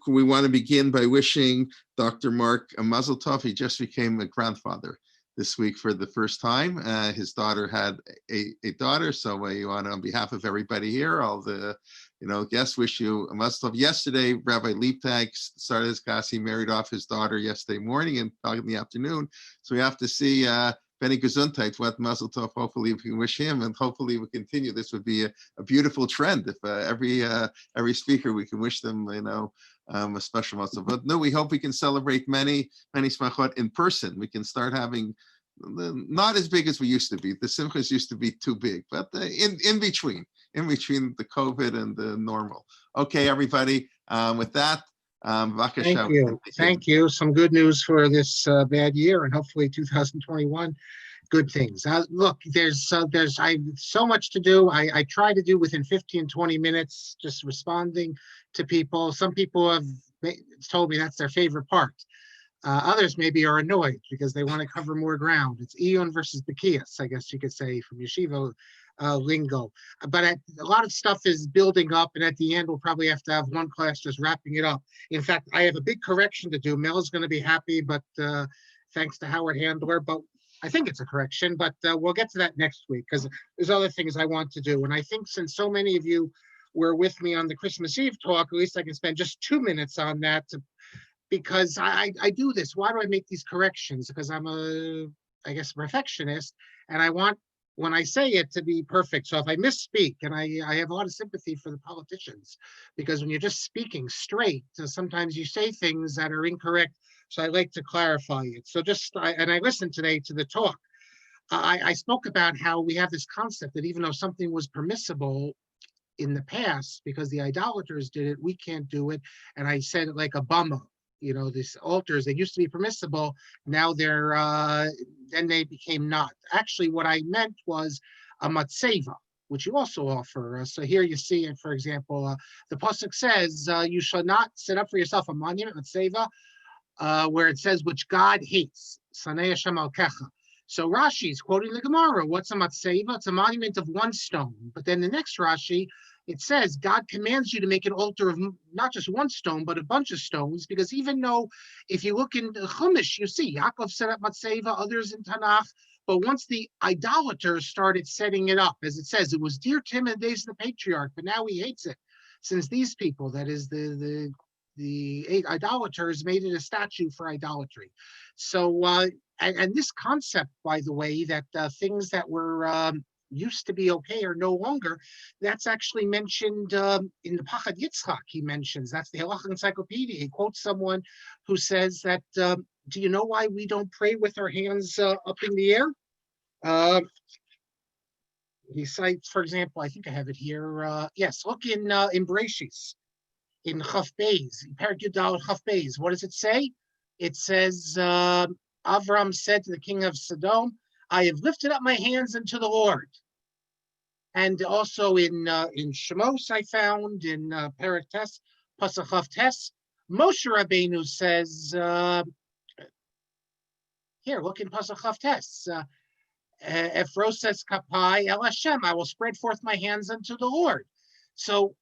We want to begin by wishing Dr. Marc a mazel tov. He just became a grandfather this week for the first time. His daughter had a daughter, so we want to, on behalf of everybody here, all the guests, wish you a mazel tov. Yesterday, Rabbi Liebtag started his class. He married off his daughter yesterday morning and in the afternoon. So we have to see Benny Gesundheit, what mazel tov. Hopefully we can wish him, and hopefully we continue. This would be a beautiful trend if every speaker we can wish them, a special mazel tov. But no, we hope we can celebrate many smachot in person. We can start having not as big as we used to be. The simchas used to be too big, but in between the COVID and the normal. Okay, everybody. With that, Thank you. Some good news for this bad year, and hopefully 2021, good things. Look, there's I have so much to do. I try to do within 15, 20 minutes, just responding to people. Some people have told me that's their favorite part. Others maybe are annoyed because they want to cover more ground. It's Eon versus Bekias, I guess you could say, from yeshiva lingo. But a lot of stuff is building up, and at the end we'll probably have to have one class just wrapping it up. In fact, I have a big correction to do. Mel's going to be happy, but thanks to Howard Handler. But I think it's a correction, but we'll get to that next week because there's other things I want to do. And I think since so many of you were with me on the Christmas Eve talk, at least I can spend just 2 minutes on that because I do this. Why do I make these corrections? Because I'm I guess, perfectionist, and I want, when I say it, to be perfect. So if I misspeak, and I have a lot of sympathy for the politicians, because when you're just speaking straight, sometimes you say things that are incorrect. So I like to clarify it. So and I listened today to the talk. I spoke about how we have this concept that even though something was permissible in the past, because the idolaters did it, we can't do it. And I said it like a bummer. These altars, they used to be permissible. Now then they became not. Actually, what I meant was a matzeva, which you also offer. So here you see it, for example, the pasuk says, you shall not set up for yourself a monument, matzeva, where it says, which God hates. Sanei Hashem al-kecha. So Rashi is quoting the Gemara. What's a matzeva? It's a monument of one stone. But then the next Rashi, it says God commands you to make an altar of not just one stone, but a bunch of stones, because even though if you look in the Chumash, you see Yaakov set up matzeva, others in Tanakh, but once the idolaters started setting it up, as it says, it was dear to him in the days of the patriarch, but now he hates it, since these people, that is the idolaters, made it a statue for idolatry. So, and this concept, by the way, that things that were used to be okay are no longer, that's actually mentioned in the Pachad Yitzchak. He mentions, that's the Halacha Encyclopedia. He quotes someone who says that, do you know why we don't pray with our hands up in the air? He cites, for example, I think I have it here. Yes, look in Bereshis, in Chaf Beis, Perek Yudal Chaf Beis. What does it say? It says, Avram said to the king of Sodom, I have lifted up my hands unto the Lord. And also in Shemos, I found in Perek Tes, Pasuk Chav Tes, Moshe Rabbeinu says, here, look in Pasuk Chav Tes, Efroses Kapai El Hashem, I will spread forth my hands unto the Lord. So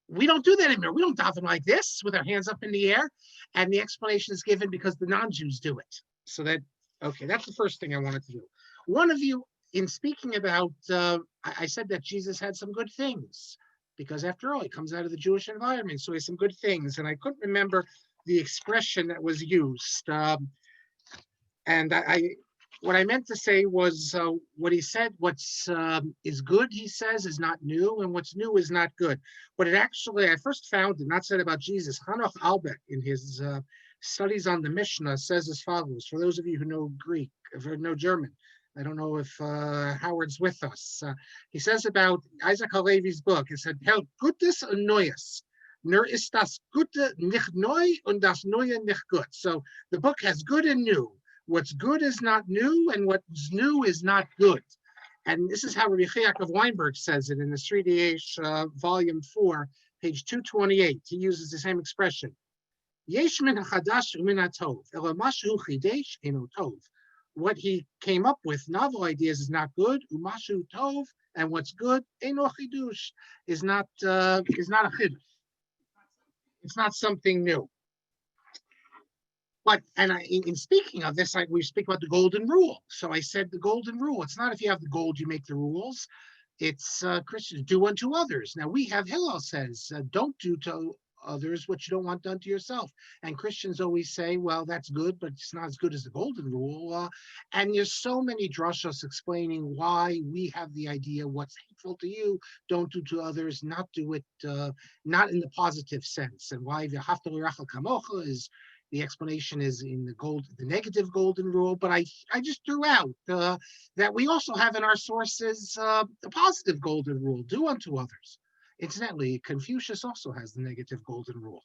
we don't do that anymore. We don't daven like this with our hands up in the air. And the explanation is given because the non-Jews do it. So that, okay, that's the first thing I wanted to do. One of you, in speaking about, I said that Jesus had some good things, because after all, he comes out of the Jewish environment, so he has some good things. And I couldn't remember the expression that was used. And what I meant to say was what he said, what's is good, he says, is not new, and what's new is not good. But it actually, I first found it, not said about Jesus, Hanoch Albeck, in his studies on the Mishnah, says as follows. For those of you who know Greek, or know German, I don't know if Howard's with us. He says about Isaac Halevi's book, he said, Hel Gutes und Neues. Nur ist das Gute nicht neu und das Neue nicht gut. So the book has good and new. What's good is not new, and what's new is not good. And this is how Rabbi Yaakov Weinberg says it in the Sri Diyesh, volume 4, page 228. He uses the same expression. Yesh min hachadash umin hatov, ela mashu chidesh eno tov. What he came up with, novel ideas, is not good. Umashu tov, and what's good, eno chidush, is not a chidush. It's not something new. But, in speaking of this, we speak about the golden rule. So I said the golden rule. It's not if you have the gold, you make the rules. It's Christians, do unto others. Now we have Hillel says, don't do to others what you don't want done to yourself. And Christians always say, well, that's good, but it's not as good as the golden rule. And there's so many drashos explaining why we have the idea what's hateful to you, don't do to others, not do it, not in the positive sense. And why the haftal l'recha kamocha is, the explanation is in the negative golden rule, but I just threw out that we also have in our sources the positive golden rule, do unto others. Incidentally, Confucius also has the negative golden rule.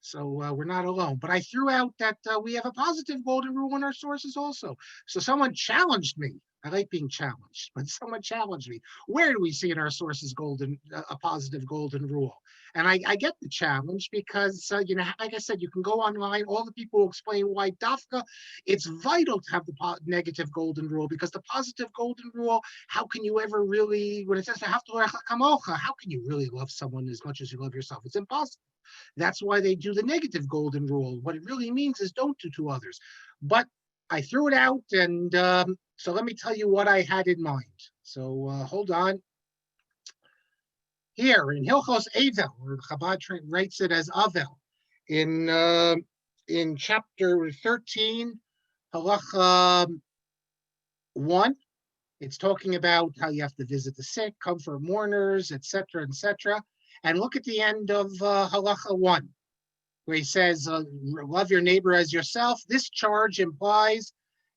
So we're not alone. But I threw out that we have a positive golden rule in our sources also. So someone challenged me. I like being challenged, but someone challenged me. Where do we see in our sources a positive golden rule? And I get the challenge because, like I said, you can go online, all the people who explain why Dafka, it's vital to have the negative golden rule, because the positive golden rule, how can you ever really, when it says, how can you really love someone as much as you love yourself? It's impossible. That's why they do the negative golden rule. What it really means is don't do to others. But I threw it out, and so let me tell you what I had in mind. So hold on. Here in Hilchos Avel, or Chabad writes it as Avel, in chapter 13, halacha 1, it's talking about how you have to visit the sick, comfort mourners, etc., etc. And look at the end of halacha 1, where he says, love your neighbor as yourself. This charge implies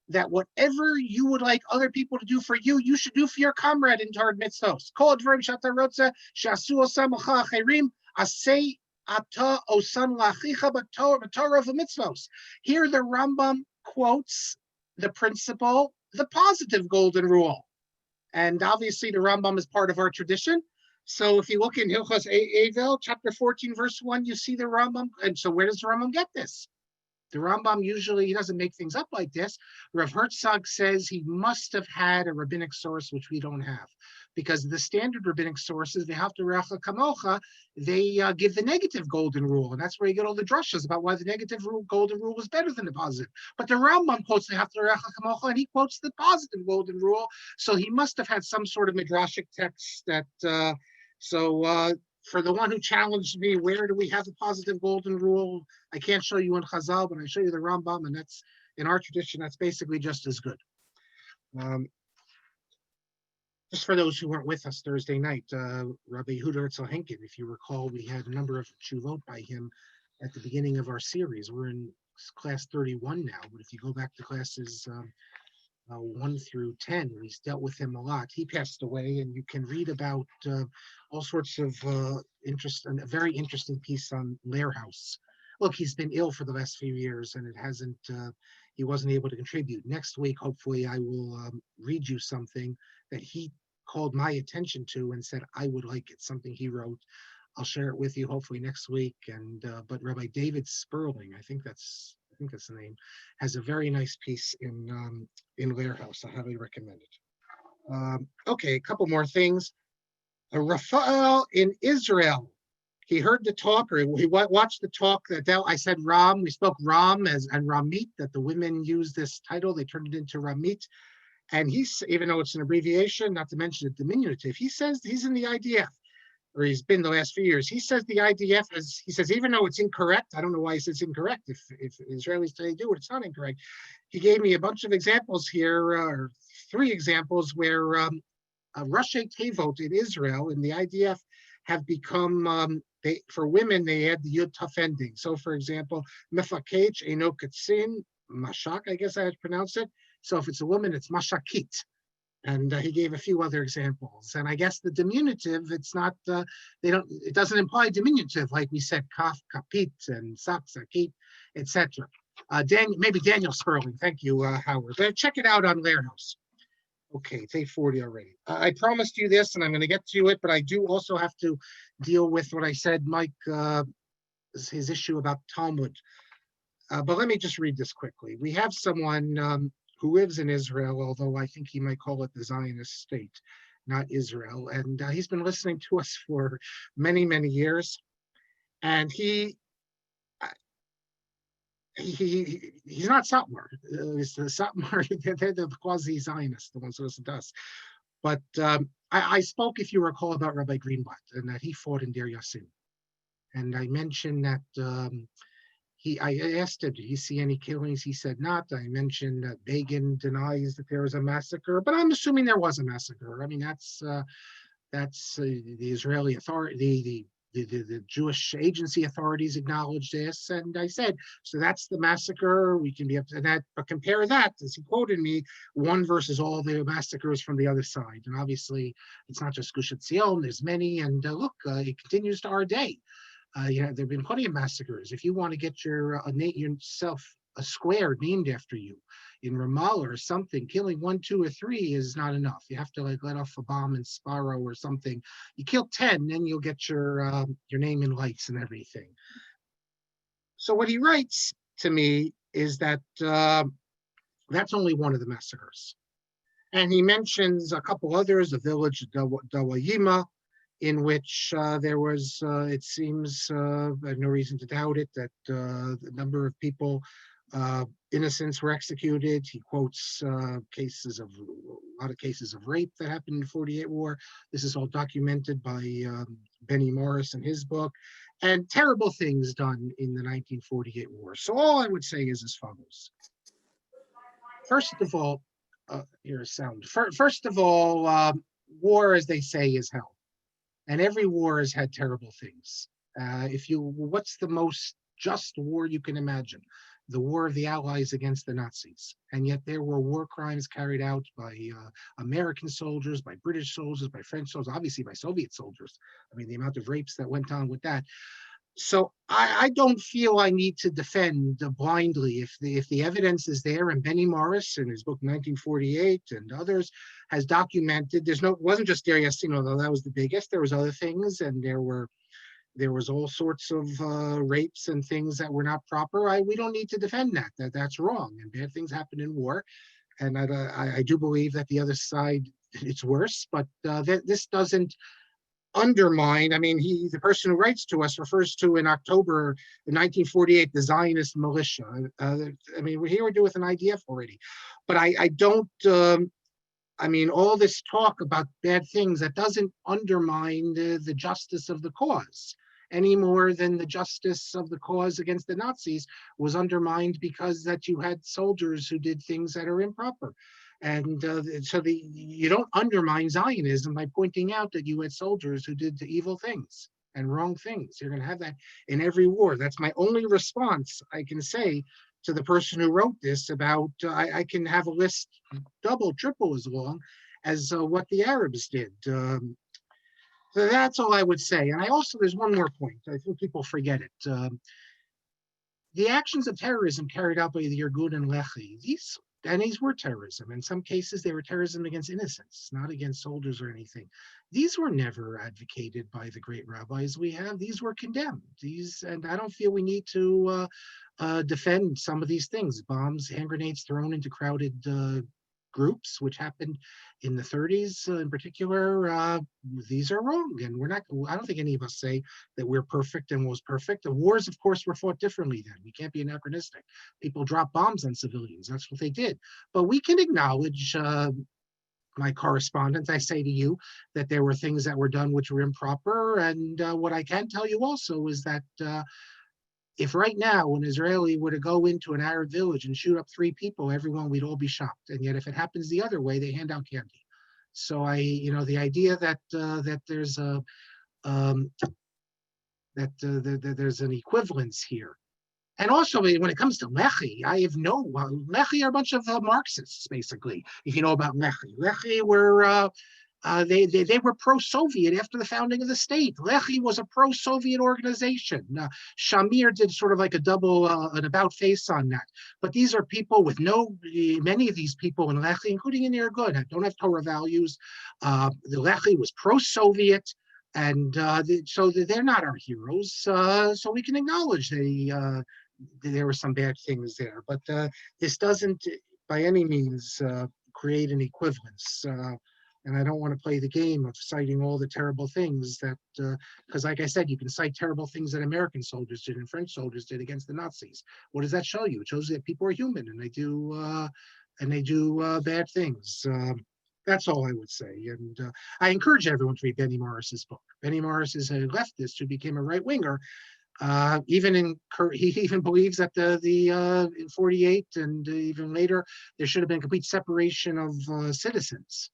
that whatever you would like other people to do for you, you should do for your comrade in Torah mitzvos. Kol advarim she'ata rotza she'asu osam lecha acherim asei ata osan lachicha b'Torah v'mitzvos. Here the Rambam quotes the principle, the positive golden rule. And obviously the Rambam is part of our tradition. So if you look in Hilchos Avel, chapter 14, verse 1, you see the Rambam. And so where does the Rambam get this? The Rambam usually, he doesn't make things up like this. Rav Herzog says he must have had a rabbinic source, which we don't have. Because the standard rabbinic sources, they have to recha kamocha, they give the negative golden rule. And that's where you get all the drushas about why the negative golden rule is better than the positive. But the Rambam quotes the have to recha kamocha, and he quotes the positive golden rule. So he must have had some sort of midrashic text that, for the one who challenged me, where do we have the positive golden rule? I can't show you in Chazal, but I show you the Rambam, and that's, in our tradition, that's basically just as good. Just for those who weren't with us Thursday night, Rabbi Yehuda Herzl Henkin, if you recall, we had a number of tshuvot by him at the beginning of our series. We're in class 31 now, but if you go back to classes 1 through 10, we dealt with him a lot. He passed away, and you can read about all sorts of interest, and a very interesting piece on Lair House. Look, he's been ill for the last few years, and he wasn't able to contribute. Next week, hopefully, I will read you something that he called my attention to and said I would like it, something he wrote. I'll share it with you hopefully next week. And but Rabbi David Sperling, I think that's the name, has a very nice piece in Lair House. I highly recommend it. Okay, a couple more things. Raphael in Israel, he heard the talk, or he watched the talk that I said Ram. We spoke Ram and Ramit, that the women use this title. They turned it into Ramit. And he's, even though it's an abbreviation, not to mention a diminutive, he says he's in the IDF, or he's been the last few years. He says the IDF he says, even though it's incorrect, I don't know why he says incorrect. If Israelis today do it, it's not incorrect. He gave me a bunch of examples here, or 3 examples where Rashi Tevot in Israel and the IDF have become, for women, they add the Yud Tuf ending. So for example, Mefakech Eno Katzin, Mashak, I guess I had to pronounce it. So if it's a woman, it's Mashakit. And he gave a few other examples. And I guess the diminutive, it's not, it doesn't imply diminutive, like we said, kaf, kapit, and sak, sakit, etc. Maybe Daniel Sperling. Thank you, Howard. Check it out on Lair House. Okay, it's 8:40 already. I promised you this, and I'm going to get to it, but I do also have to deal with what I said, Mike, his issue about Talmud. But let me just read this quickly. We have someone who lives in Israel, although I think he might call it the Zionist state, not Israel. And he's been listening to us for many, many years. And he he's not Satmar. It's the Satmar, they're the quasi-Zionists, the ones who listen to us. But I spoke, if you recall, about Rabbi Greenblatt and that he fought in Deir Yassin. And I mentioned that I asked him, did he see any killings? He said not. I mentioned that Begin denies that there was a massacre, but I'm assuming there was a massacre. I mean, that's the Israeli authority, the Jewish agency authorities acknowledged this, and I said, so that's the massacre. We can be up to that, but compare that, as he quoted me, one versus all the massacres from the other side. And obviously, it's not just Gush Etzion. There's many, and look, it continues to our day. There've been plenty of massacres. If you want to get yourself a square named after you in Ramallah or something, killing 1, 2, or 3 is not enough. You have to let off a bomb in Sparrow or something. You kill 10, then you'll get your name in lights and everything. So what he writes to me is that that's only one of the massacres. And he mentions a couple others, the village of Dawayima, in which there was, it seems, I have no reason to doubt it, that the number of people, innocents, were executed. He quotes a lot of cases of rape that happened in the 48 war. This is all documented by Benny Morris in his book, and terrible things done in the 1948 war. So all I would say is as follows. First of all, here's sound. First of all, war, as they say, is hell. And every war has had terrible things. What's the most just war you can imagine? The war of the Allies against the Nazis. And yet there were war crimes carried out by American soldiers, by British soldiers, by French soldiers, obviously by Soviet soldiers. I mean, the amount of rapes that went on with that. So I don't feel I need to defend blindly if the evidence is there, and Benny Morris in his book 1948 and others has documented. It wasn't just Deir Yassin, although that was the biggest. There was other things, and there was all sorts of rapes and things that were not proper. We don't need to defend that. That's wrong, and bad things happen in war. And I do believe that the other side, it's worse, but this doesn't undermined. I mean, the person who writes to us refers to in October 1948 the Zionist militia. I mean, we're dealing with an IDF already, but I don't. I mean, all this talk about bad things, that doesn't undermine the justice of the cause any more than the justice of the cause against the Nazis was undermined because that you had soldiers who did things that are improper. And you don't undermine Zionism by pointing out that you had soldiers who did the evil things and wrong things. You're going to have that in every war. That's my only response I can say to the person who wrote this about, I can have a list double, triple as long as what the Arabs did. So that's all I would say. And there's one more point. I think people forget it. The actions of terrorism carried out by the Irgun and Lehi, these were terrorism. In some cases, they were terrorism against innocents, not against soldiers or anything. These were never advocated by the great rabbis we have. These were condemned. And I don't feel we need to defend some of these things. Bombs, hand grenades thrown into crowded groups, which happened in the 30s in particular. These are wrong, and I don't think any of us say that we're perfect and was perfect. The wars, of course, were fought differently then. We can't be anachronistic. People dropped bombs on civilians. That's what they did. But we can acknowledge, my correspondent, I say to you, that there were things that were done which were improper. And what I can tell you also is that if right now an Israeli were to go into an Arab village and shoot up 3 people, we'd all be shocked. And yet if it happens the other way, they hand out candy. So the idea that there's there's an equivalence here. And also, when it comes to Lehi, Lehi are a bunch of Marxists, basically, if you know about Lehi. Lehi were they were pro-Soviet after the founding of the state. Lehi was a pro-Soviet organization. Shamir did sort of like an about face on that. But these are people with many of these people in Lehi, including in Irgun, don't have Torah values. The Lehi was pro-Soviet, and so they're not our heroes. So we can acknowledge there were some bad things there. But this doesn't, by any means, create an equivalence. And I don't want to play the game of citing all the terrible things that, because like I said, you can cite terrible things that American soldiers did and French soldiers did against the Nazis. What does that show you? It shows you that people are human and they do bad things. That's all I would say. And I encourage everyone to read Benny Morris's book. Benny Morris is a leftist who became a right winger. He even believes that in 48 and even later, there should have been complete separation of citizens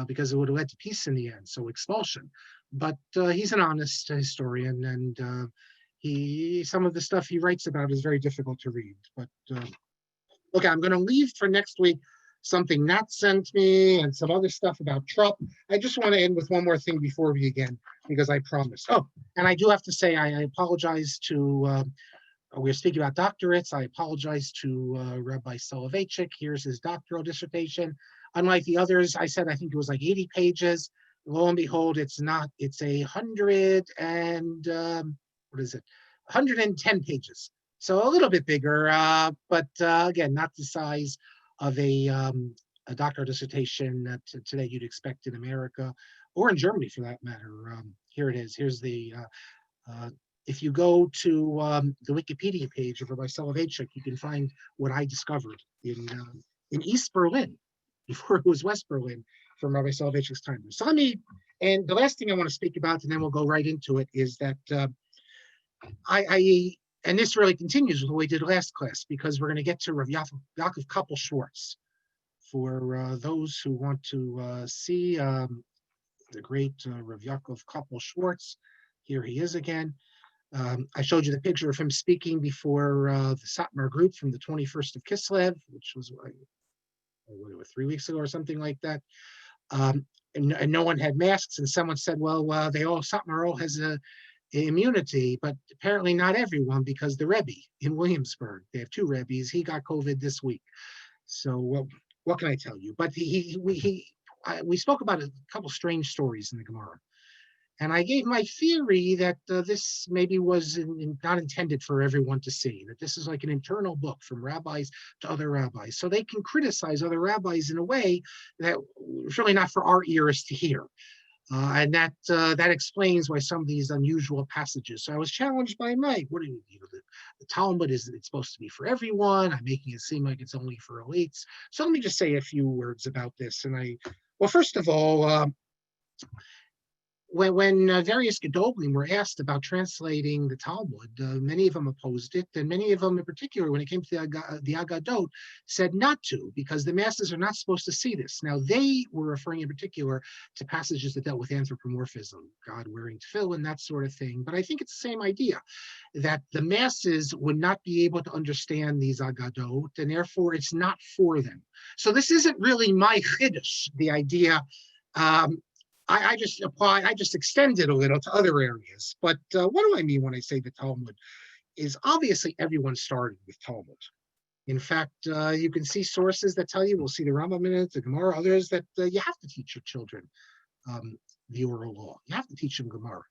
because it would have led to peace in the end, so expulsion. But he's an honest historian, and some of the stuff he writes about is very difficult to read. But okay, I'm going to leave for next week something Nat sent me and some other stuff about Trump. I just want to end with one more thing before we begin, because I promised. Oh, and I do have to say, I apologize to, we're speaking about doctorates. I apologize to Rabbi Soloveitchik. Here's his doctoral dissertation. Unlike the others, I said, I think it was like 80 pages. Lo and behold, it's not. It's 110 pages. So a little bit bigger, but again, not the size of a doctoral dissertation that today you'd expect in America or in Germany for that matter. Here it is. Here's the, if you go to the Wikipedia page of Rabbi Soloveitchik, you can find what I discovered in East Berlin, before it was West Berlin, from Rabbi Soloveitchik's time. So and the last thing I want to speak about, and then we'll go right into it, is that and this really continues with what we did last class, because we're going to get to Rav Yaakov Koppel Schwartz. For those who want to see the great Rav Yaakov Koppel Schwartz, here he is again. I showed you the picture of him speaking before the Satmar group from the 21st of Kislev, which was 3 weeks ago or something like that. And no one had masks, and someone said, well, Satmar all has immunity, but apparently not everyone, because the Rebbe in Williamsburg, they have 2 Rebbes, he got COVID this week. So what can I tell you? But we spoke about a couple strange stories in the Gemara, and I gave my theory that this maybe was not intended for everyone to see, that this is like an internal book from rabbis to other rabbis, so they can criticize other rabbis in a way that is really not for our ears to hear. And that explains why some of these unusual passages. So I was challenged by Mike. What do you the Talmud it's supposed to be for everyone? I'm making it seem like it's only for elites. So let me just say a few words about this. Well, first of all, when various Gedolim were asked about translating the Talmud, many of them opposed it, and many of them in particular, when it came to the Aggadot, said not to, because the masses are not supposed to see this. Now, they were referring in particular to passages that dealt with anthropomorphism, God wearing tefillin, that sort of thing. But I think it's the same idea, that the masses would not be able to understand these Aggadot, and therefore it's not for them. So this isn't really my chiddush, the idea. I just extend it a little to other areas. But what do I mean when I say the Talmud is obviously everyone started with Talmud. In fact, you can see sources that tell you, we'll see the Rambam in it, the Gemara, others, that you have to teach your children the oral law. You have to teach them Gemara.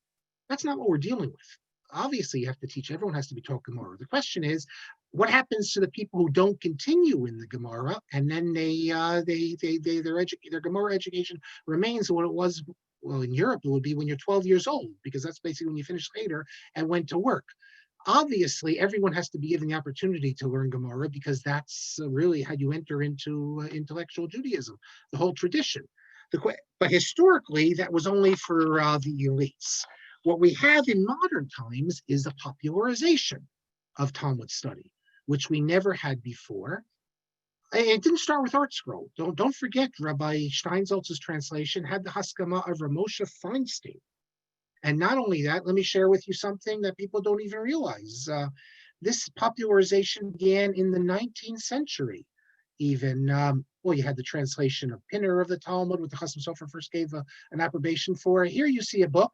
That's not what we're dealing with. Obviously, you have to teach, everyone has to be taught Gemara. The question is, what happens to the people who don't continue in the Gemara, and then their Gemara education remains what it was? Well, in Europe, it would be when you're 12 years old, because that's basically when you finish later and went to work. Obviously, everyone has to be given the opportunity to learn Gemara, because that's really how you enter into intellectual Judaism, the whole tradition. But historically, that was only for the elites. What we have in modern times is a popularization of Talmud study, which we never had before. It didn't start with Art Scroll. Don't forget, Rabbi Steinsaltz's translation had the Haskama of Moshe Feinstein. And not only that, let me share with you something that people don't even realize. This popularization began in the 19th century. Even, you had the translation of Pinner of the Talmud, with the Chasam Sofer first gave an approbation for. Here you see a book,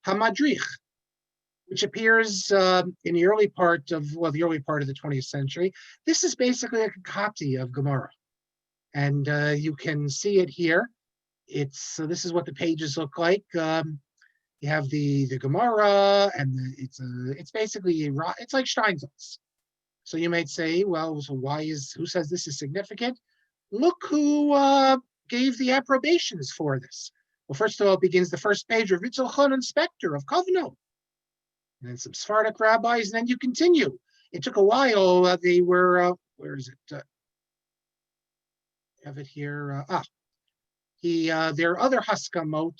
Hamadrich, which appears in the early part of the 20th century. This is basically a copy of Gemara, and you can see it here. This is what the pages look like. You have the Gemara, and it's basically it's like Steinsaltz. So you might say, well, so who says this is significant? Look who gave the approbations for this? Well, first of all, it begins the first page of Ritzel Chanan Spector of Kovno, and then some Sephardic rabbis, and then you continue. It took a while. They were, where is it? I have it here. There are other Haskamot.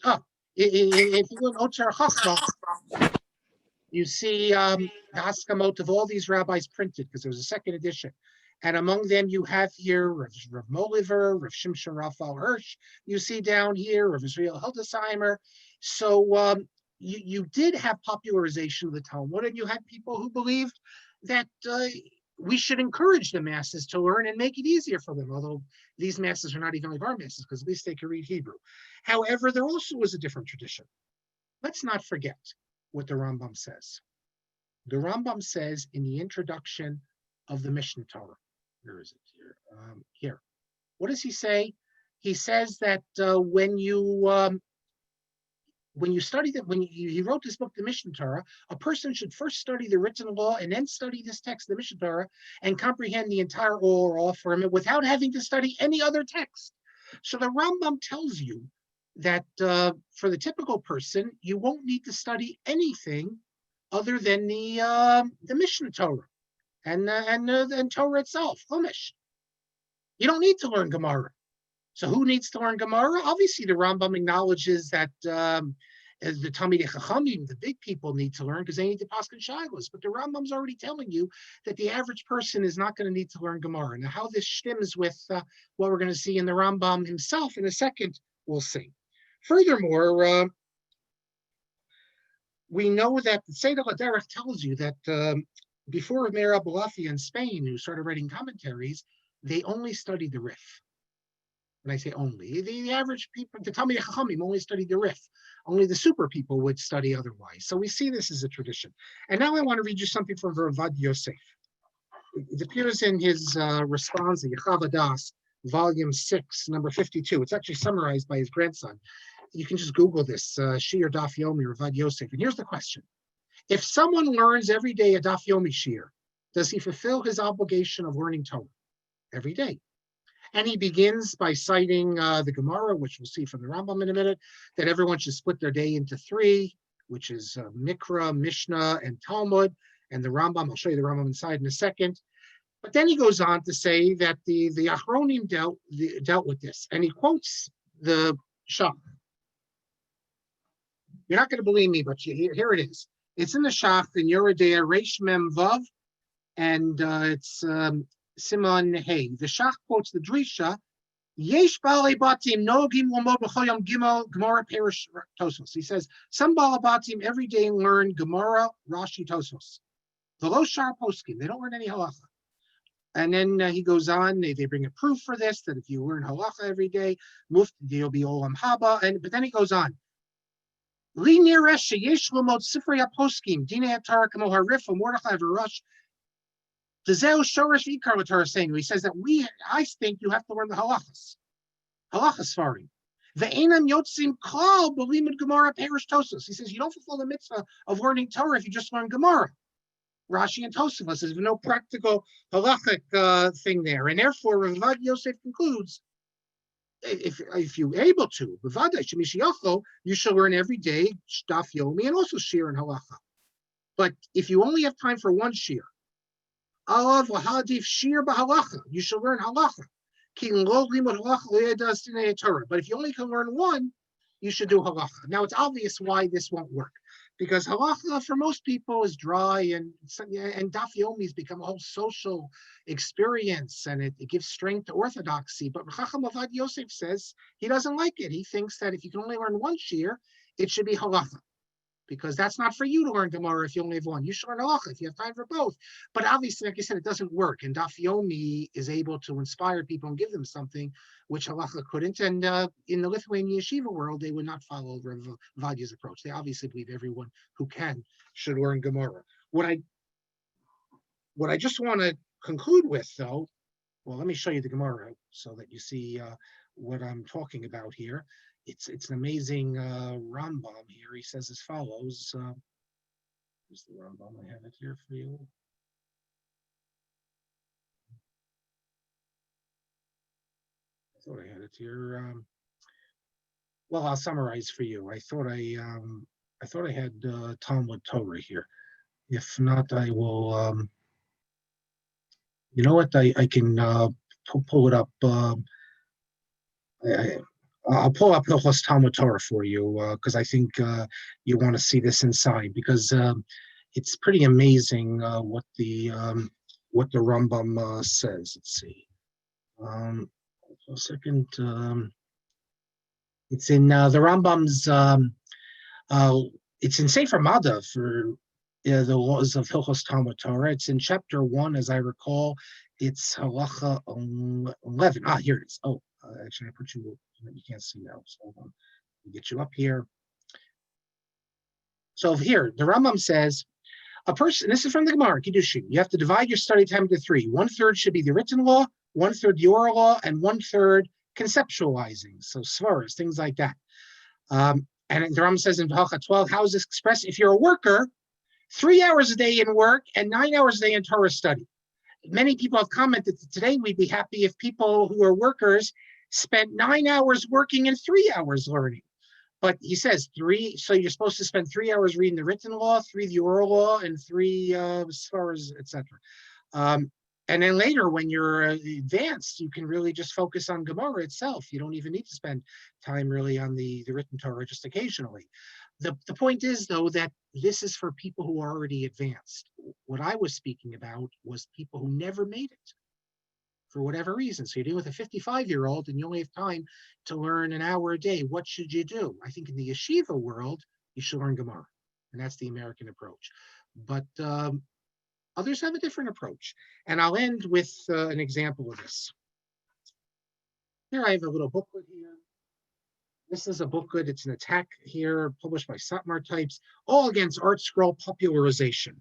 If you go to Otzar Chachma, you see the Haskamot of all these rabbis printed, because there was a second edition. And among them, you have here Rav Moliver, Rav Shimshon Raphael Hirsch. You see down here Rav Israel Hildesheimer. So you did have popularization of the Talmud, and you had people who believed that we should encourage the masses to learn and make it easier for them, although these masses are not even like our masses, because at least they can read Hebrew. However, there also was a different tradition. Let's not forget what the Rambam says. The Rambam says in the introduction of the Mishnah Torah, where is it here? Here. What does he say? He says that when you study that, he wrote this book, the Mishnah Torah, a person should first study the written law and then study this text, the Mishnah Torah, and comprehend the entire law from it without having to study any other text. So the Rambam tells you that for the typical person, you won't need to study anything other than the Mishnah Torah and Torah itself, Chumash. You don't need to learn Gemara. So who needs to learn Gemara? Obviously, the Rambam acknowledges that as the Talmidei Chachamim, the big people, need to learn because they need to paskin shaylos. But the Rambam's already telling you that the average person is not going to need to learn Gemara. Now, how this stems with what we're going to see in the Rambam himself in a second, we'll see. Furthermore, we know that the Seder HaDerech tells you that before Meir Abulafi in Spain, who started writing commentaries, they only studied the Rif. When I say only, the average people, the Talmidei Chachamim only studied the Rif. Only the super people would study otherwise. So we see this as a tradition. And now I want to read you something from Ravad Yosef. It appears in his response, Yechavadas, volume 6, number 52. It's actually summarized by his grandson. You can just Google this, Shir Daf Yomi, Ravad Yosef. And here's the question. If someone learns every day a Daf Yomi Shir, does he fulfill his obligation of learning Torah every day? And he begins by citing the Gemara, which we'll see from the Rambam in a minute, that everyone should split their day into three, which is Mikra, Mishnah, and Talmud. And the Rambam, I'll show you the Rambam inside in a second. But then he goes on to say that the Achronim dealt with this. And he quotes the Shach. You're not going to believe me, but here it is. It's in the Shach, in Yoredea, Reish Mem Vav, and it's Simon Hey. The Shach quotes the Drisha, Yesh Balei Batim Nogim Lomod B'Choyam Gimel Gemara Perish Tosos. He says, some Balabatim every day learn Gemara, Rashi, Tosos. The Lo Shar Poskim, they don't learn any halacha. And then he goes on, they bring a proof for this, that if you learn halacha every day, you'll be Olam Haba. But then he goes on, Li Niresh Yesh Lomod Sifrei Poskim, Dina Atar Kamo Harif, Mordechai V'Rosh. The Zeo Shorish Vikar, what Torah is saying. He says that I think you have to learn the halachas. Halachas farim. The Einam Yotzim Klal B'Limud Gemara Perish Tosos. He says you don't fulfill the mitzvah of learning Torah if you just learn Gemara. Rashi and Tosafos says there's no practical halachic thing there. And therefore, Ravad Yosef concludes, if you're able to, you should learn every day Daf Yomi and also Shir and Halacha. But if you only have time for one Shir, Alav Lahadif Shir B'Halacha, you should learn Halacha. But if you only can learn one, you should do Halacha. Now it's obvious why this won't work. Because halacha for most people is dry, and Daf Yomi has become a whole social experience, and it gives strength to orthodoxy. But Chacham Avad Yosef says he doesn't like it. He thinks that if you can only learn one shir, it should be halacha, because that's not for you to learn Gemara if you only have one. You should learn halacha if you have time for both. But obviously, like I said, it doesn't work. And Daf Yomi is able to inspire people and give them something which halacha couldn't. And in the Lithuanian yeshiva world, they would not follow Rav Vadya's approach. They obviously believe everyone who can should learn Gemara. What I just want to conclude with, though, well, let me show you the Gemara so that you see what I'm talking about here. It's an amazing Rambam here. He says as follows. Here's the Rambam. I have it here for you. thought I had it here. Well, I'll summarize for you. I thought I had Talmud Torah here. If not, I will. You know what? I can pull it up. I, I'll pull up Hilchos Talmud Torah for you because I think you want to see this inside because it's pretty amazing what the Rambam says. Let's see. A second. It's in the Rambam's. It's in Sefer Mada for the laws of Hilchos Talmud Torah. It's in chapter 1, as I recall. It's halacha 11. Here it is. Oh, actually, I put you can't see now. So hold on. Let me get you up here. So here, the Rambam says, a person, this is from the Gemara, Kiddushin, you have to divide your study time into 3. 1/3 should be the written law, 1/3 the oral law, and 1/3 conceptualizing. So svaras, things like that. And the Rambam says in Halacha 12, how is this expressed? If you're a worker, 3 hours a day in work and 9 hours a day in Torah study. Many people have commented that today we'd be happy if people who are workers spent 9 hours working and 3 hours learning. But he says 3, so you're supposed to spend 3 hours reading the written law, 3 the oral law, and 3 as far as etc. And then later, when you're advanced, you can really just focus on Gemara itself. You don't even need to spend time really on the written Torah, just occasionally. The point is, though, that this is for people who are already advanced. What I was speaking about was people who never made it for whatever reason. So you're dealing with a 55-year-old and you only have time to learn an hour a day. What should you do? I think in the yeshiva world, you should learn Gemara. And that's the American approach. But others have a different approach. And I'll end with an example of this. Here I have a little booklet here. This is a booklet. It's an attack here, published by Satmar Types, all against art scroll popularization.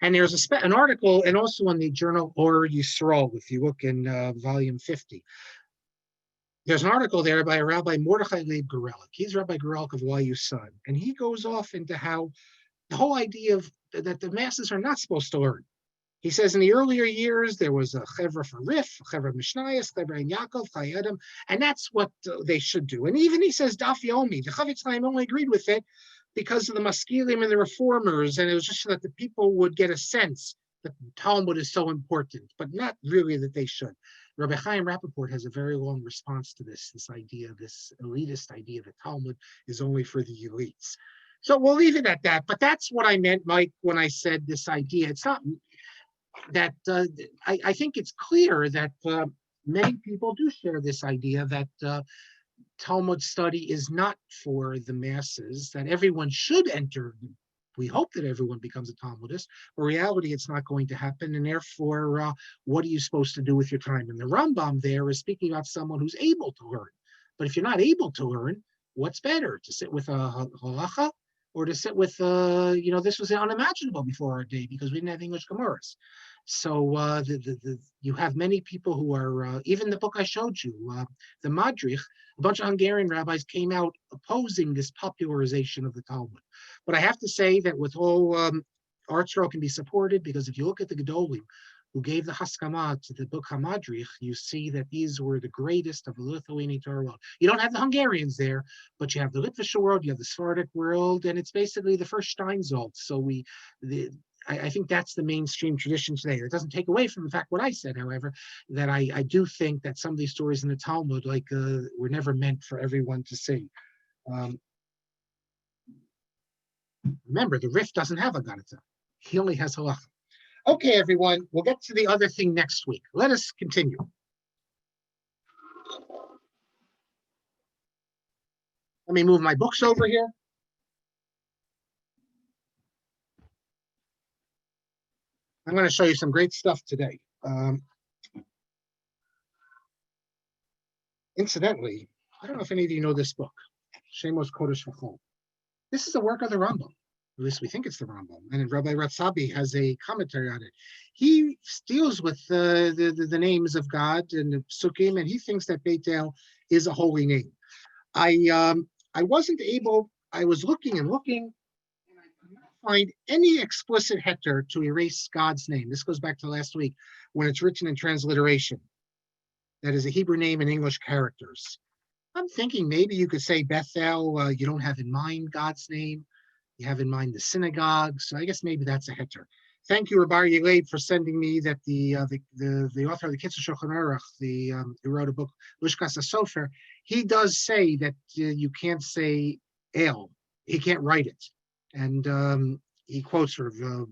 And there's an article, and also in the journal Or Yisrael, if you look in volume 50. There's an article there by Rabbi Mordechai Leib Gorelik. He's Rabbi Gorelik of YU Sun. And he goes off into how the whole idea of that the masses are not supposed to learn. He says in the earlier years, there was a chevra for Rif, chevra Mishnayos, chevra in Yaakov, Chayadim, and that's what they should do. And even he says, Daf Yomi, the Chavetz Chaim only agreed with it because of the Maskilim and the reformers, and it was just so that the people would get a sense that Talmud is so important, but not really that they should. Rabbi Chaim Rappaport has a very long response to this idea, this elitist idea that Talmud is only for the elites. So we'll leave it at that, but that's what I meant, Mike, when I said this idea. It's not that I think it's clear that many people do share this idea that Talmud study is not for the masses, that everyone should enter. We hope that everyone becomes a Talmudist, but in reality, it's not going to happen. And therefore, what are you supposed to do with your time? And the Rambam there is speaking about someone who's able to learn. But if you're not able to learn, what's better? To sit with a halacha or to sit with, this was unimaginable before our day because we didn't have English Gemaras. So you have many people who are, even the book I showed you, the Madrich, a bunch of Hungarian rabbis came out opposing this popularization of the Talmud. But I have to say that with all art scroll can be supported because if you look at the Gedolim who gave the Haskama to the book HaMadrich, you see that these were the greatest of the Lithuanian Torah world. You don't have the Hungarians there, but you have the Litvish world, you have the Sephardic world, and it's basically the first Steinsaltz. So I think that's the mainstream tradition today. It doesn't take away from the fact what I said, however, that I do think that some of these stories in the Talmud, were never meant for everyone to see. Remember, the Rif doesn't have a Gadata. He only has halacha. Okay, everyone, we'll get to the other thing next week. Let us continue. Let me move my books over here. I'm going to show you some great stuff today. Incidentally, I don't know if any of you know this book, Shemos Kodesh V'chol. This is a work of the Rambam. At least we think it's the Rambam. And Rabbi Ratzabi has a commentary on it. He deals with the names of God and the Psukim, and he thinks that Beit El is a holy name. I wasn't able, I was looking, and I could not find any explicit heter to erase God's name. This goes back to last week when it's written in transliteration. that is a Hebrew name in English characters. I'm thinking maybe you could say Bethel, you don't have in mind God's name. You have in mind the synagogue. So I guess maybe that's a heter. Thank you, Rabbi Yeleid, for sending me that the author of the Kitzur Shulchan Aruch, who wrote a book, Lishkas HaSofer, he does say that you can't say El. He can't write it. And he quotes Rav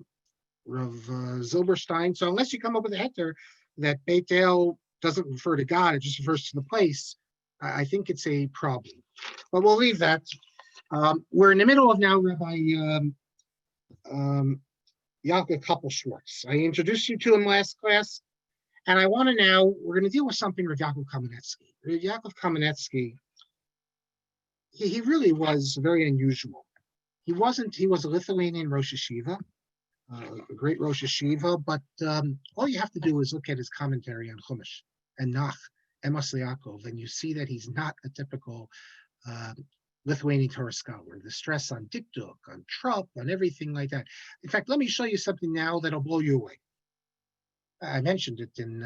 Zilberstein. So unless you come up with a heter that Beit El doesn't refer to God, it just refers to the place, I think it's a problem. But we'll leave that. We're in the middle of now Rabbi Yaakov Koppel-Schwartz. I introduced you to him last class, and I want to now, we're going to deal with something with Yaakov Kaminetsky. Yaakov Kaminetsky, he really was very unusual. He was a Lithuanian Rosh Yeshiva, a great Rosh Yeshiva, but all you have to do is look at his commentary on Chumash and Nach, Emas Yaakov, and you see that he's not a typical Lithuanian Torah scholar. The stress on dikduk, on trup, on everything like that. In fact, let me show you something now that'll blow you away. I mentioned it in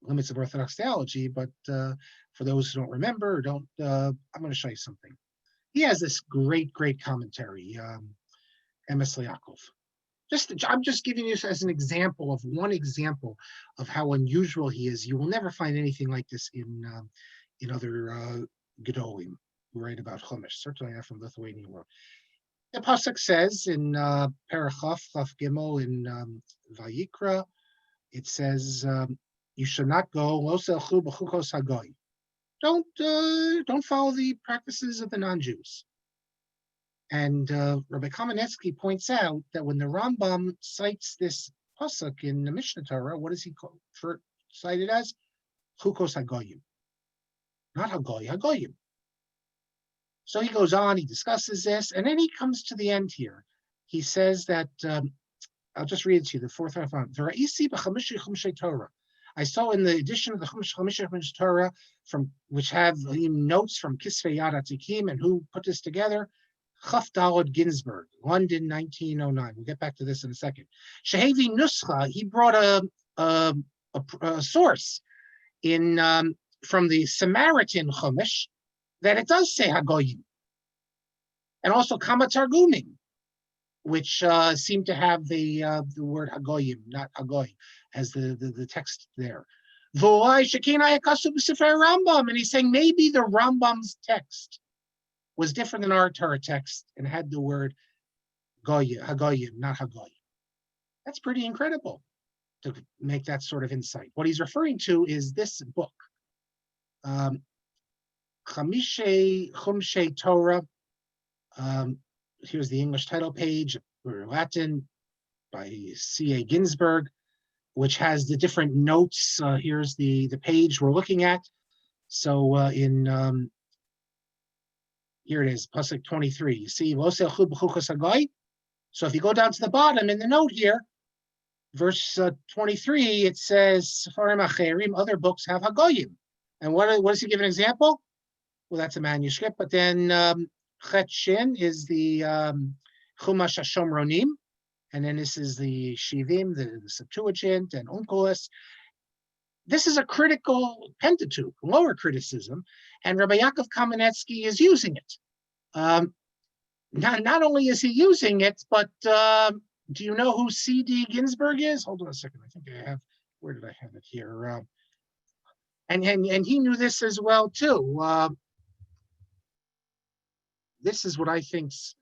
Limits of Orthodox Theology, but for those who don't remember or don't, I'm going to show you something. He has this great commentary, Emes Yaakov. I'm just giving you as an example of one example of how unusual he is. You will never find anything like this in other Gedolim who write about Chumash, certainly not from Lithuanian world. The pasuk says in Parachaf Chaf Gimel in Vayikra, it says, "You should not go lo selchu b'chukos hagoy." Don't follow the practices of the non-Jews. And Rabbi Kaminetsky points out that when the Rambam cites this pasuk in the Mishnah Torah, what does he cite it as? Chukos hagoyim, not hagoy, hagoyim. So he goes on, he discusses this, and then he comes to the end here. He says that, I'll just read it to you, the fourth half on. Torah. I saw in the edition of the Chumash Torah, which have notes from Kisvei Yad Atikim, and who put this together? Chaf Daled Ginsburg, London, 1909. We'll get back to this in a second. Shehevi Nuscha, he brought a source in from the Samaritan Chumash that it does say Hagoyim, and also Kama Targumim, which seem to have the word Hagoyim, not Hagoy, as the text there. Rambam, and he's saying maybe the Rambam's text was different than our Torah text and had the word Hagoyim, not Hagoy. That's pretty incredible to make that sort of insight. What he's referring to is this book, Chumshei Torah. Here's the English title page, or Latin, by C.A. Ginsburg, which has the different notes. Here's the page we're looking at. So here it is, pasuk 23. You see, so if you go down to the bottom in the note here, verse 23, it says, Sefarim Acherim, other books have Hagoyim. And what does he give an example? Well, that's a manuscript, but then Chet Shin is the Chumash HaShomronim, and then this is the Shivim, the Septuagint, and Onkelos. This is a critical Pentateuch, lower criticism, and Rabbi Yaakov Kaminetsky is using it. Not only is he using it, but do you know who C.D. Ginsburg is? Hold on a second. I think I have. Where did I have it here? And he knew this as well too. This is what I think's.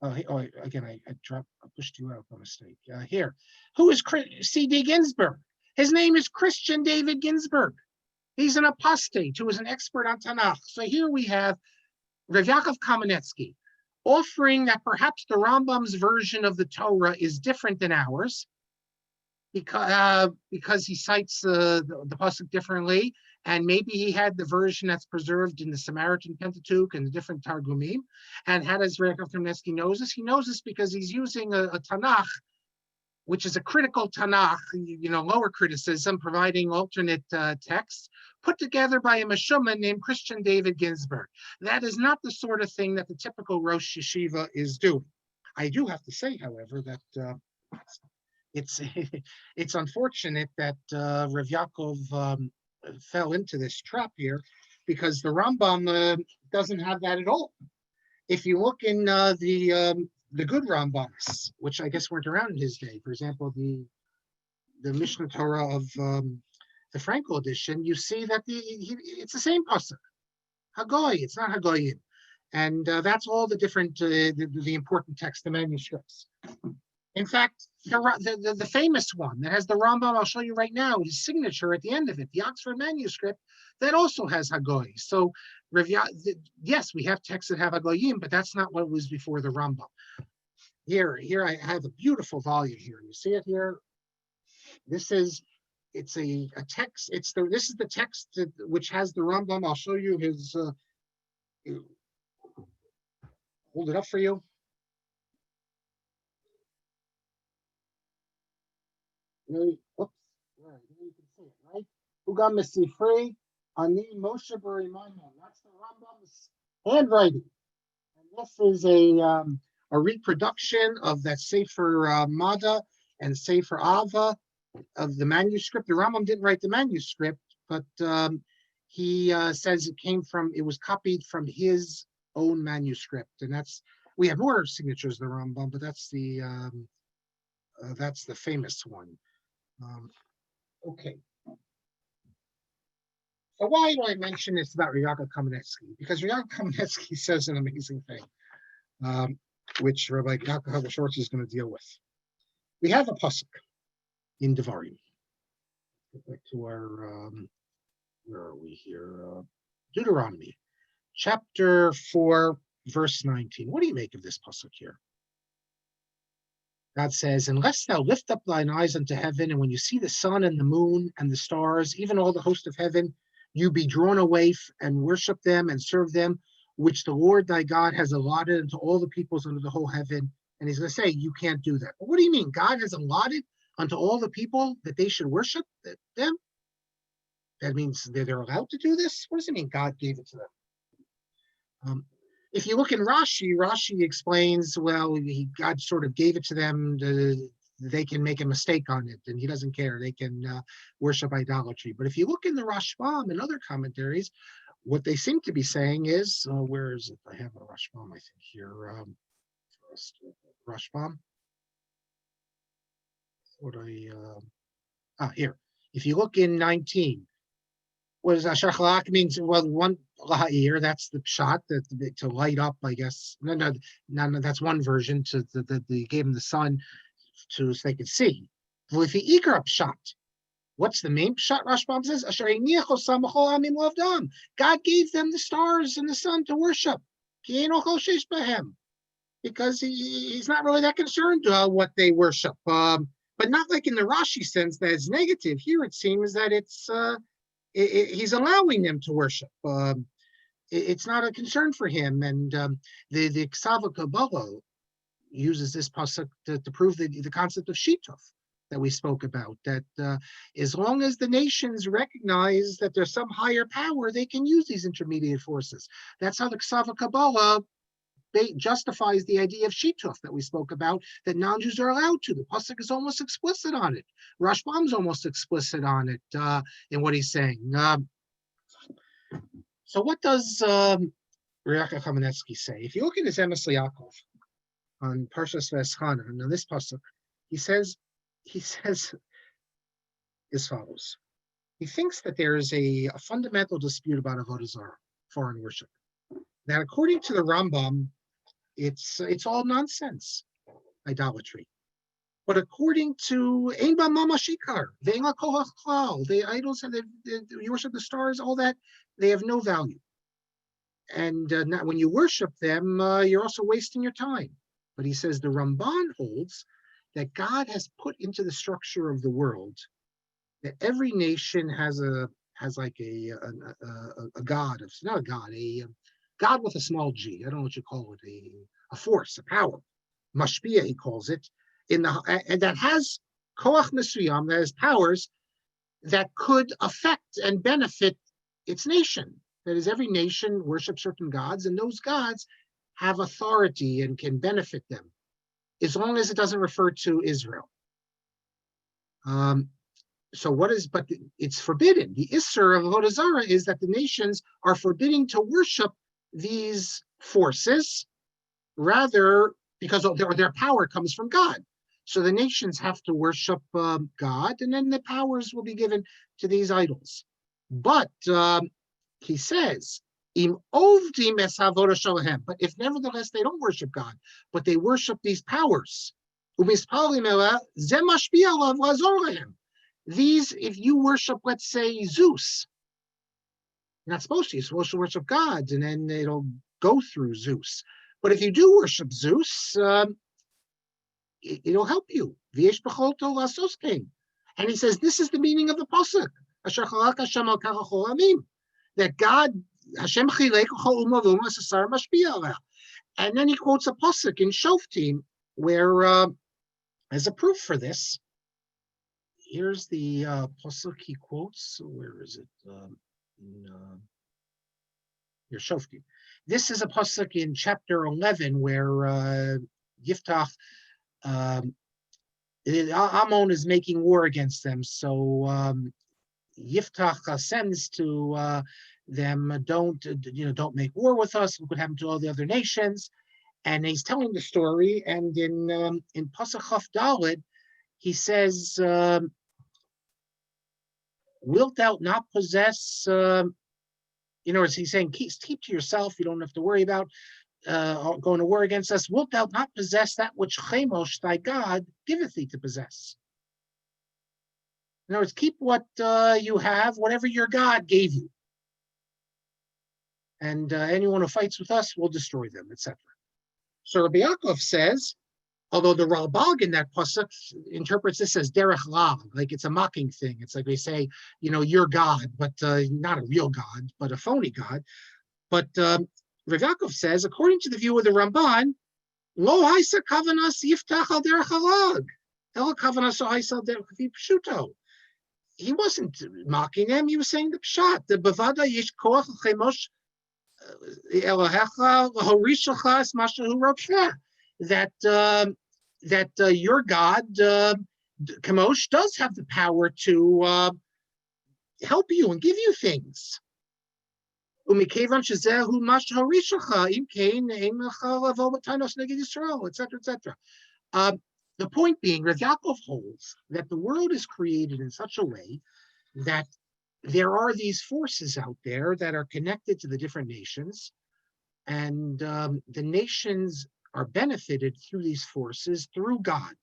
Again, I pushed you out by mistake. Here, who is C.D. Ginsburg? His name is Christian David Ginsburg. He's an apostate who is an expert on Tanakh. So here we have Rav Yaakov Kaminetsky offering that perhaps the Rambam's version of the Torah is different than ours, because he cites the pasuk differently, and maybe he had the version that's preserved in the Samaritan Pentateuch and the different Targumim. And how does Rav Yaakov Kaminetsky knows this? He knows this because he's using a Tanakh, which is a critical Tanakh, lower criticism, providing alternate texts, put together by a Meshumah named Christian David Ginsburg. That is not the sort of thing that the typical Rosh Yeshiva is doing. I do have to say, however, that it's unfortunate that Rav Yaakov fell into this trap here, because the Rambam doesn't have that at all. If you look in the good Rambams, which I guess weren't around in his day, for example, the Mishnah Torah of the Frankel edition, you see that it's the same pasuk, Hagoy. It's not Hagoyim, and that's all the different the important text, the manuscripts. In fact, the famous one that has the Rambam, I'll show you right now, his signature at the end of it, the Oxford manuscript, that also has Hagoy. So, yes, we have texts that have Hagoyim, but that's not what was before the Rambam. Here I have a beautiful volume here. You see it here? It's a text. This is the text which has the Rambam. I'll show you his. Hold it up for you. Oops. Right, you can see it, right? Ugam Mesifrei Ani Moshe B'Rimaimon. That's the Rambam's handwriting. And this is a reproduction of that Sefer Mada and Sefer Ava of the manuscript. The Rambam didn't write the manuscript, but he says it was copied from his own manuscript. And we have more signatures of the Rambam, but that's the famous one. Okay. So why do I mention this about Yaakov Kaminetsky? Because Yaakov Kaminetsky says an amazing thing, which Rabbi Yaakov Shorty is going to deal with. We have a pasuk in Devarim. Get back to our, where are we here? Deuteronomy, chapter 4, verse 19. What do you make of this pasuk here? God says, unless thou lift up thine eyes unto heaven, and when you see the sun and the moon and the stars, even all the host of heaven, you be drawn away and worship them and serve them, which the Lord thy God has allotted unto all the peoples under the whole heaven. And he's going to say, you can't do that. But what do you mean? God has allotted unto all the people that they should worship them? That means they're allowed to do this? What does it mean God gave it to them? If you look in Rashi explains, well, God sort of gave it to them. They can make a mistake on it, and he doesn't care. They can worship idolatry. But if you look in the Rashbam and other commentaries, what they seem to be saying is, where is it? I have a Rashbam, I think, here. Rashbam. Here. If you look in 19, what does Asher Chalak means? Well, one laha'ir, that's the shot to light up, I guess. No, that's one version. They gave him the sun so they could see. Well, if he ikar up shot, what's the main shot? Rashbam says, God gave them the stars and the sun to worship. Because he's not really that concerned what they worship. But not like in the Rashi sense that it's negative. Here it seems that he's allowing them to worship. It's not a concern for him. And the Ksava Kabbalah uses this pasuk to prove the concept of shituf that we spoke about, that as long as the nations recognize that there's some higher power, they can use these intermediate forces. That's how the Ksava Kabbalah justifies the idea of shituf that we spoke about, that non-Jews are allowed to. The pasuk is almost explicit on it. Rashbam's almost explicit on it in what he's saying. So what does Yaakov Kaminetsky say? If you look at his Emes Yaakov on Parshas V'eschana, and on this pasuk, he says as follows. He thinks that there is a fundamental dispute about Avodah Zarah, foreign worship. That according to the Rambam, it's all nonsense, idolatry. But according to Ein Ba Mama Shikar, the idols, you worship the stars, all that, they have no value. And when you worship them, you're also wasting your time. But he says the Ramban holds that God has put into the structure of the world that every nation has like a god of, not a god, a God with a small g. I don't know what you call it, a force, a power. Mashpia, he calls it, and that has koach mesuyam, that has powers that could affect and benefit its nation. That is, every nation worships certain gods, and those gods have authority and can benefit them, as long as it doesn't refer to Israel. So but it's forbidden. The Isser of Avodah Zarah is that the nations are forbidden to worship these forces, rather because their power comes from God. So the nations have to worship God, and then the powers will be given to these idols. But he says, but if nevertheless they don't worship God, but they worship these powers, these, if you worship, let's say, Zeus, you're not supposed to. You're supposed to worship gods, and then it'll go through Zeus. But if you do worship Zeus, it'll help you. And he says, this is the meaning of the pasuk. That God, Hashem and then he quotes a pasuk in Shoftim, where as a proof for this, here's the pasuk he quotes. Where is it? Your Shoftim. This is a pasuk in chapter 11 where Yiftach, Ammon is making war against them. So Yiftach sends to them, don't make war with us. Look what happened to all the other nations. And he's telling the story. And in pasuk Chaf Daled, he says, wilt thou not possess, in other words, he's saying, keep to yourself, you don't have to worry about going to war against us. Wilt thou not possess that which Chemosh, thy God, giveth thee to possess? In other words, keep what you have, whatever your God gave you. And anyone who fights with us, we'll destroy them, etc. So Rabbi Yaakov says, although the Rambam in that pasuk interprets this as derech lav, like it's a mocking thing. It's like they say, you're God, but not a real God, but a phony God. But Rav Yaakov says, according to the view of the Ramban, lo haisa kavanas yiftach al derech halag, el kavanas haisa derech pshuto. He wasn't mocking them. He was saying the pshat, the bavada yish koach chemosh elohecha horishacha es mashahu rosheh. That your God, Kamosh, does have the power to help you and give you things. Etc., etc. The point being, Rav Yaakov holds that the world is created in such a way that there are these forces out there that are connected to the different nations, and the nations are benefited through these forces through God.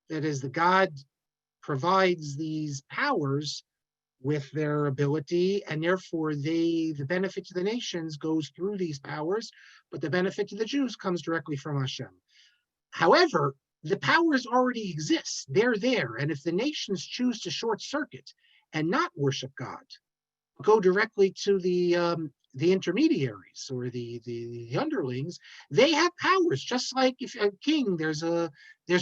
That is, the God provides these powers with their ability, and therefore the benefit to the nations goes through these powers, but the benefit to the Jews comes directly from Hashem. However, the powers already exist. They're there. And if the nations choose to short circuit and not worship God, go directly to the intermediaries or the underlings, they have powers. Just like if a king, there's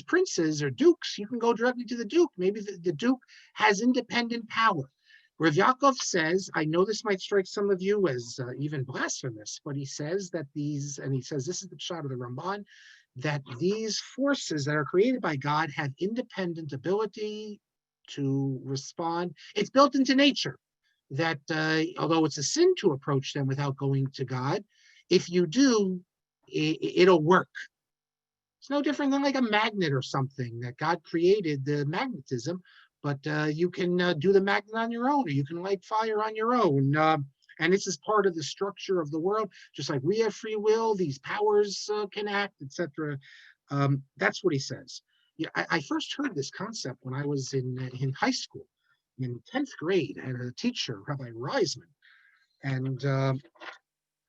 princes or dukes, you can go directly to the duke. Maybe the duke has independent power. Rav Yaakov says, I know this might strike some of you as even blasphemous, but he says that this is the pshat of the Ramban, that these forces that are created by God have independent ability to respond. It's built into nature that although it's a sin to approach them without going to God, if you do, it'll work. It's no different than like a magnet or something that God created, the magnetism, but you can do the magnet on your own, or you can light fire on your own. And this is part of the structure of the world. Just like we have free will, these powers can act, etc. That's what he says. I first heard this concept when I was in high school. In 10th grade, I had a teacher, Rabbi Reisman, and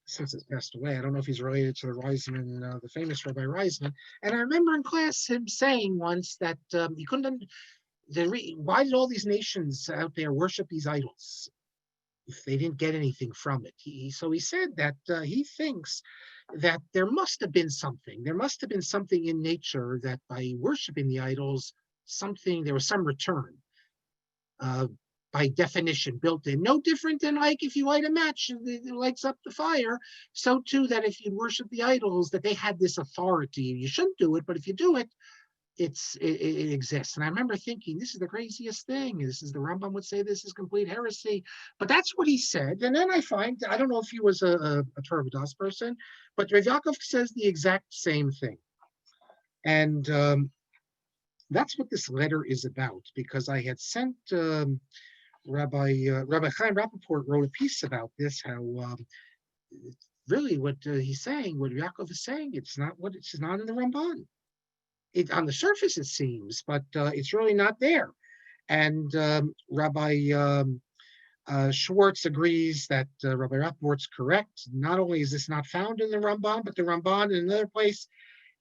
since he's passed away, I don't know if he's related to the Reisman, the famous Rabbi Reisman. And I remember in class him saying once that he couldn't. Why did all these nations out there worship these idols if they didn't get anything from it? So he said that he thinks that there must have been something. There must have been something in nature that by worshiping the idols, there was some return. By definition, built in. No different than like if you light a match, it lights up the fire. So too that if you worship the idols, that they had this authority. You shouldn't do it, but if you do it, it exists. And I remember thinking, this is the craziest thing. The Rambam would say this is complete heresy, but that's what he said. And then I don't know if he was a Torah Vodas person, but Rav Yaakov says the exact same thing. And that's what this letter is about, because I had sent Rabbi Chaim Rappaport wrote a piece about this, how really what he's saying, what Yaakov is saying, it's not in the Ramban. On the surface it seems, but it's really not there. And Rabbi Schwartz agrees that Rabbi Rappaport's correct. Not only is this not found in the Ramban, but the Ramban in another place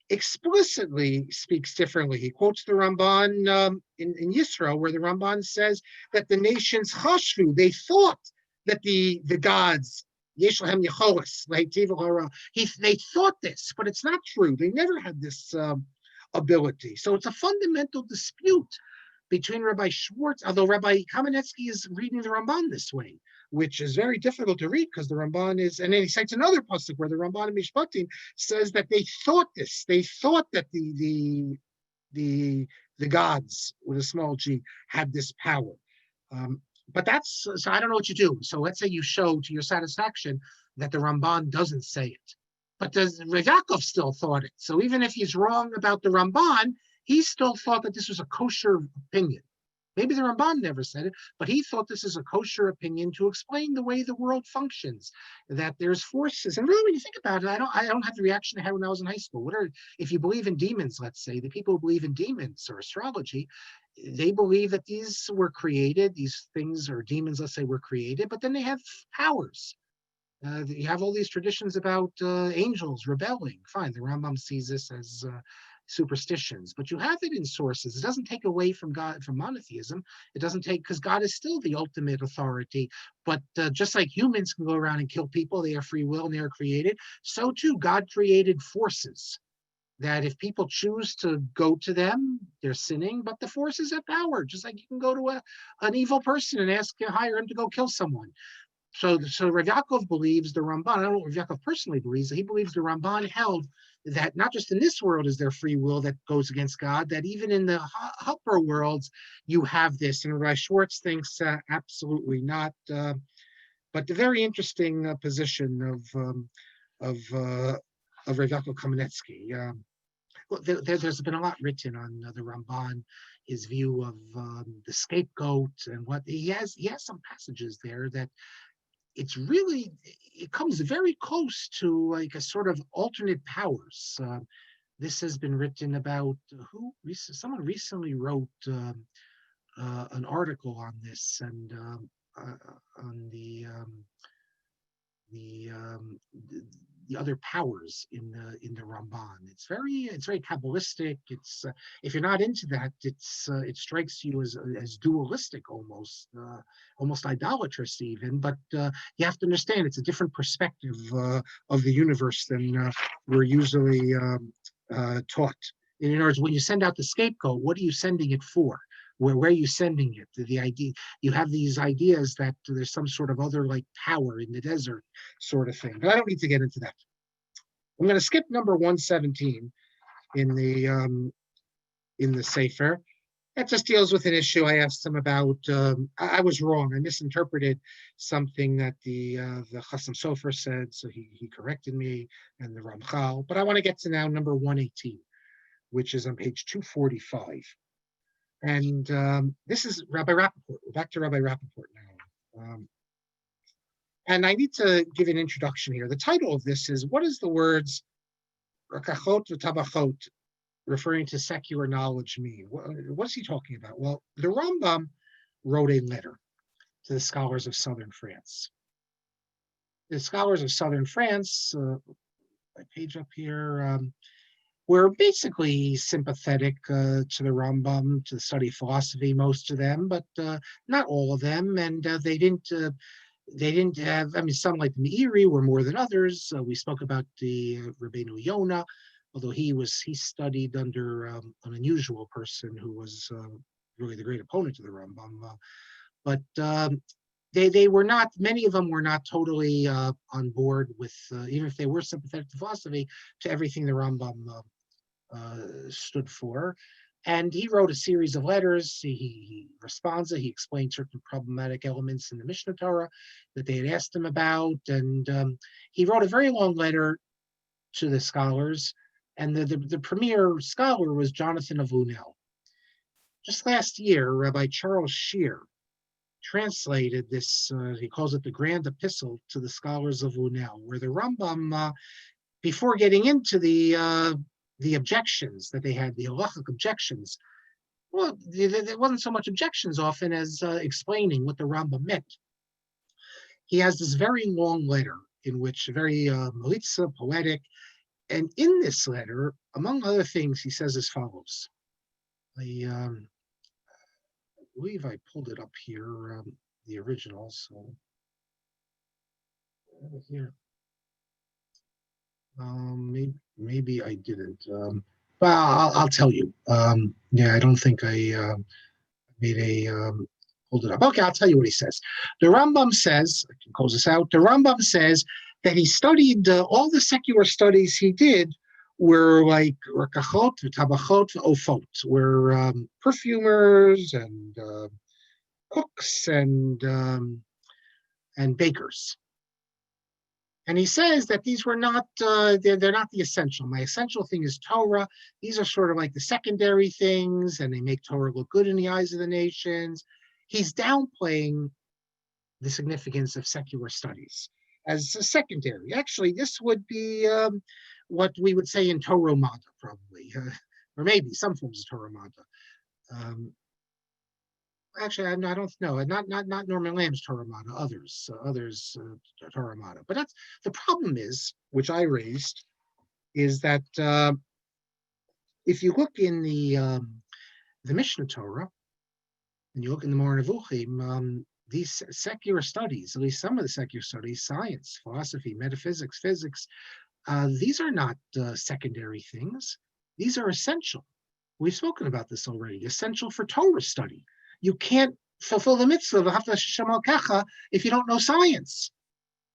explicitly speaks differently. He quotes the Ramban in Yisro, where the Ramban says that the nations chashvu, they thought that the gods, yesh lahem yecholos, they thought this, but it's not true. They never had this ability. So it's a fundamental dispute between Rabbi Schwartz, although Rabbi Kaminetsky is reading the Ramban this way, which is very difficult to read because the Ramban is, and then he cites another pasuk where the Ramban in Mishpatim says that they thought this. They thought that the gods with a small g had this power. But so I don't know what you do. So let's say you show to your satisfaction that the Ramban doesn't say it. But Rav Yaakov still thought it. So even if he's wrong about the Ramban, he still thought that this was a kosher opinion. Maybe the Ramban never said it, but he thought this is a kosher opinion to explain the way the world functions, that there's forces. And really, when you think about it, I don't have the reaction I had when I was in high school. If you believe in demons, let's say, the people who believe in demons or astrology, they believe that these were created, these things or demons, let's say, were created, but then they have powers. You have all these traditions about angels rebelling. Fine, the Rambam sees this as superstitions, but you have it in sources. It doesn't take away from God, from monotheism. It doesn't take, because God is still the ultimate authority. But just like humans can go around and kill people, they have free will and they are created. So too, God created forces that if people choose to go to them, they're sinning, but the forces have power. Just like you can go to an evil person and hire him to go kill someone. So Rav Yaakov believes the Ramban, I don't know what Rav Yaakov personally believes, he believes the Ramban held that not just in this world is there free will that goes against God, that even in the upper worlds, you have this. And Rabbi Schwartz thinks absolutely not. But the very interesting position of Rav Yaakov Kaminetsky. There's been a lot written on the Ramban, his view of the scapegoat and what he has some passages there that it comes very close to like a sort of alternate powers. This has been written about someone recently wrote an article on this and on the other powers in the Ramban. It's very Kabbalistic. It's if you're not into that, it strikes you as dualistic almost idolatrous even. But you have to understand it's a different perspective of the universe than we're usually taught. In other words, when you send out the scapegoat, what are you sending it for? Where are you sending it? The idea, you have these ideas that there's some sort of other like power in the desert sort of thing. But I don't need to get into that. I'm going to skip number 117 in the Sefer. That just deals with an issue I asked him about. I was wrong. I misinterpreted something that the Chassam Sofer said, so he corrected me, and the Ramchal. But I want to get to now number 118, which is on page 245. And this is Rabbi Rappaport. We're back to Rabbi Rappaport now. And I need to give an introduction here. The title of this is, what does the words rakachot v'tabachot, referring to secular knowledge, mean? What's he talking about? Well, the Rambam wrote a letter to the scholars of southern France. The scholars of southern France, my page up here, were basically sympathetic to the Rambam, to the study of philosophy, most of them, but not all of them. And they didn't have, some like the Meiri were more than others. We spoke about the Rabbeinu Yonah, although he studied under an unusual person who was really the great opponent of the Rambam. But they were not, many of them were not totally on board with, even if they were sympathetic to philosophy, to everything the Rambam stood for. And he wrote a series of letters. He responds, he explained certain problematic elements in the Mishnah Torah that they had asked him about. And he wrote a very long letter to the scholars. And the premier scholar was Jonathan of Lunel. Just last year, Rabbi Charles Shear translated this, he calls it the Grand Epistle to the scholars of Lunel, where the Rambam, before getting into the objections that they had, the halachic objections, well, there wasn't so much objections often as explaining what the Rambam meant. He has this very long letter in which very melitza, poetic, and in this letter, among other things, he says as follows. I believe I pulled it up here, the original, so here. Maybe I didn't. Well, I'll tell you. Yeah, I don't think I made a hold it up. Okay, I'll tell you what he says. The Rambam says, I can close this out. The Rambam says that he studied all the secular studies he did were like rakachot, tabachot, ofot, were perfumers and cooks and bakers. And he says that these were not, they're not the essential. My essential thing is Torah. These are sort of like the secondary things, and they make Torah look good in the eyes of the nations. He's downplaying the significance of secular studies as a secondary. Actually, this would be what we would say in Torah Mada, probably, or maybe some forms of Torah Mada. Actually, I don't know. Not Norman Lamb's Torah Mada. Others Torah Mada. But that's the problem is, which I raised, is that if you look in the Mishnah Torah, and you look in the Moreh Nevuchim, these secular studies, at least some of the secular studies, science, philosophy, metaphysics, physics, these are not secondary things. These are essential. We've spoken about this already. Essential for Torah study. You can't fulfill the mitzvah of if you don't know science.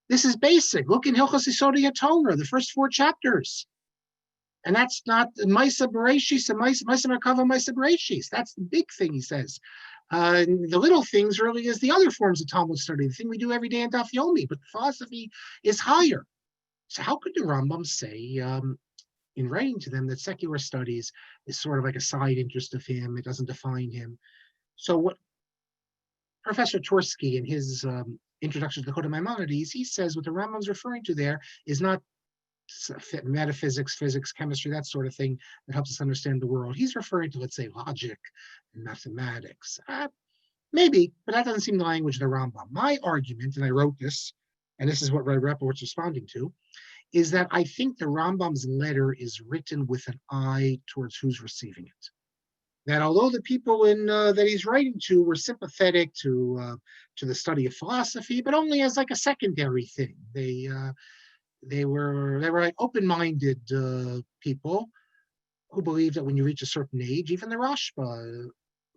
This is basic. Look in Hilchos Yesodei Torah, the first 4 chapters. And that's not Maisa Bereshis and Maisa Merkava Maisa Bereshis. That's the big thing, he says. The little things really is the other forms of Talmud study, the thing we do every day in Daf Yomi, but philosophy is higher. So how could the Rambam say, in writing to them, that secular studies is sort of like a side interest of him, it doesn't define him? So what Professor Tversky in his introduction to the Code of Maimonides, he says what the Rambam's referring to there is not metaphysics, physics, chemistry, that sort of thing that helps us understand the world. He's referring to, let's say, logic and mathematics. Maybe, but that doesn't seem the language of the Rambam. My argument, and I wrote this, and this is what Ray Repowitz responding to, is that I think the Rambam's letter is written with an eye towards who's receiving it. That although the people that he's writing to were sympathetic to the study of philosophy, but only as like a secondary thing. They were like open-minded people who believed that when you reach a certain age, even the Rashba,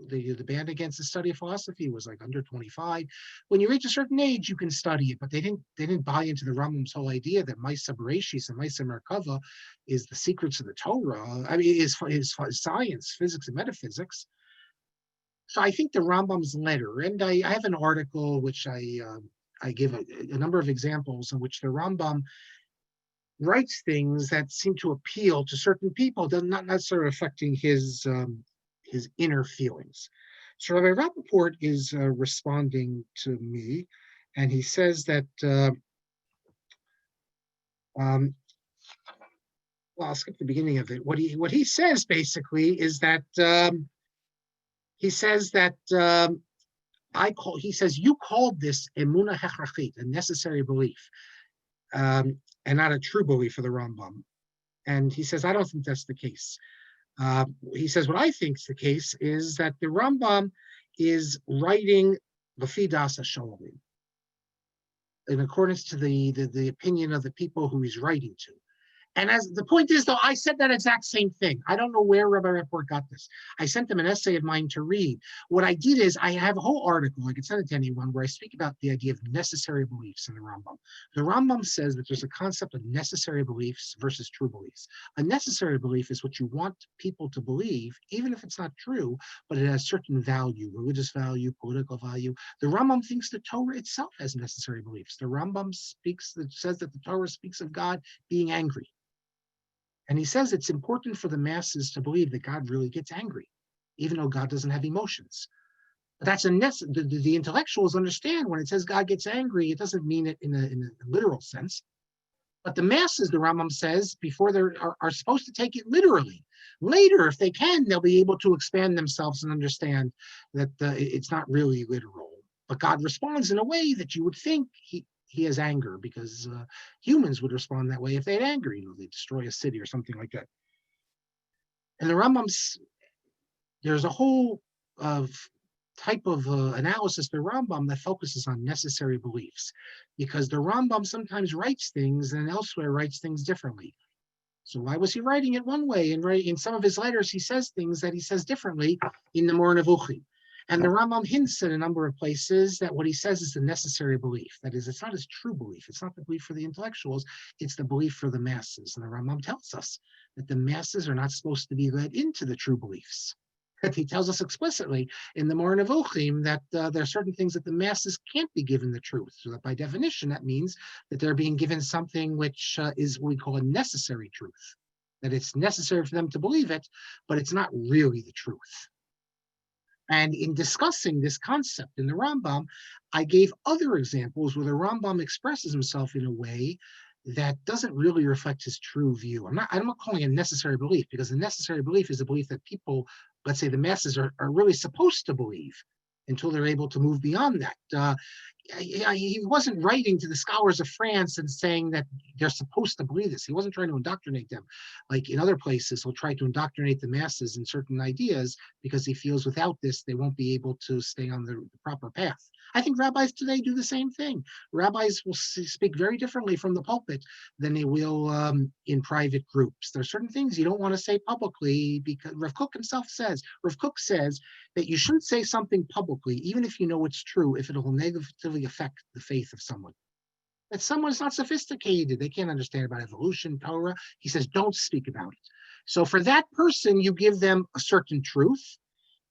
the ban against the study of philosophy was like under 25. When you reach a certain age, you can study it, but they didn't buy into the Rambam's whole idea that Maisa Bereshis and Maisa Merkava is the secrets of the Torah. I mean, is science, physics, and metaphysics. So I think the Rambam's letter, and I have an article which I give a number of examples in which the Rambam writes things that seem to appeal to certain people, not necessarily affecting his inner feelings. So Rabbi Rappaport is responding to me, and he says that, well, I'll skip the beginning of it. What he says basically is that he says you called this emunah hechrachit, a necessary belief, and not a true belief for the Rambam. And he says, I don't think that's the case. He says, what I think is the case is that the Rambam is writing Lefi Das HaSholim, in accordance to the opinion of the people who he's writing to. And as the point is, though, I said that exact same thing. I don't know where Rabbi Rapport got this. I sent him an essay of mine to read. What I did is I have a whole article, I could send it to anyone, where I speak about the idea of necessary beliefs in the Rambam. The Rambam says that there's a concept of necessary beliefs versus true beliefs. A necessary belief is what you want people to believe, even if it's not true, but it has certain value, religious value, political value. The Rambam thinks the Torah itself has necessary beliefs. The Rambam says that the Torah speaks of God being angry. And he says it's important for the masses to believe that God really gets angry, even though God doesn't have emotions. But that's the intellectuals understand when it says God gets angry, it doesn't mean it in a literal sense. But the masses, the Rambam says, before they are supposed to take it literally. Later, if they can, they'll be able to expand themselves and understand that it's not really literal. But God responds in a way that you would think he has anger, because humans would respond that way if they had anger. They destroy a city or something like that. And the Rambam's, there's a whole type of analysis, the Rambam, that focuses on necessary beliefs, because the Rambam sometimes writes things and elsewhere writes things differently. So why was he writing it one way? And in some of his letters, he says things that he says differently in the Moreh Nevuchim. And the Rambam hints in a number of places that what he says is the necessary belief. That is, it's not his true belief. It's not the belief for the intellectuals. It's the belief for the masses. And the Rambam tells us that the masses are not supposed to be led into the true beliefs. He tells us explicitly in the Moreh Nevuchim that there are certain things that the masses can't be given the truth. So that by definition, that means that they're being given something which is what we call a necessary truth. That it's necessary for them to believe it, but it's not really the truth. And in discussing this concept in the Rambam, I gave other examples where the Rambam expresses himself in a way that doesn't really reflect his true view. I'm not calling it a necessary belief, because the necessary belief is a belief that people, let's say the masses, are really supposed to believe until they're able to move beyond that. He wasn't writing to the scholars of France and saying that they're supposed to believe this. He wasn't trying to indoctrinate them. Like in other places, he'll try to indoctrinate the masses in certain ideas because he feels without this, they won't be able to stay on the proper path. I think rabbis today do the same thing. Rabbis will speak very differently from the pulpit than they will in private groups. There are certain things you don't want to say publicly, because Rav Kook himself says, that you shouldn't say something publicly, even if you know it's true, if it will negatively affect the faith of someone. That someone is not sophisticated, they can't understand about evolution, Torah. He says, don't speak about it. So for that person, you give them a certain truth.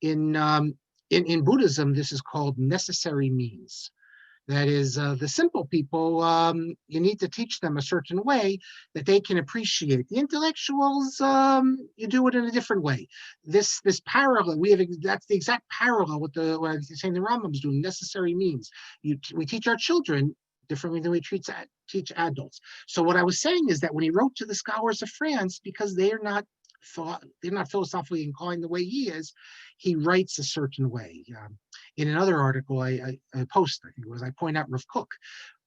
In Buddhism, this is called necessary means. That is, the simple people, you need to teach them a certain way that they can appreciate. The intellectuals, you do it in a different way. This parallel, that's the exact parallel with what I'm saying the Rambam's doing, necessary means. We teach our children differently than we teach adults. So what I was saying is that when he wrote to the scholars of France, because they're not philosophically inclined the way he is, he writes a certain way. In another article I post, I think it was, I point out Rav Kook.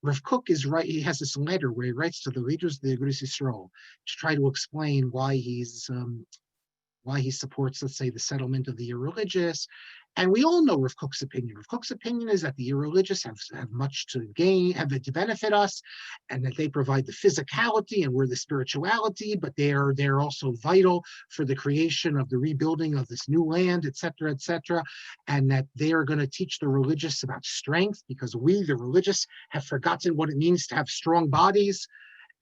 Rav Kook is right. He has this letter where he writes to the leaders of the Agudas Yisrael to try to explain why he supports, let's say, the settlement of the irreligious. And we all know Rav Kook's opinion. Rav Kook's opinion is that the irreligious have much to gain, have to benefit us, and that they provide the physicality and we're the spirituality, but they're also vital for the creation of the rebuilding of this new land, et cetera, and that they are going to teach the religious about strength, because we, the religious, have forgotten what it means to have strong bodies.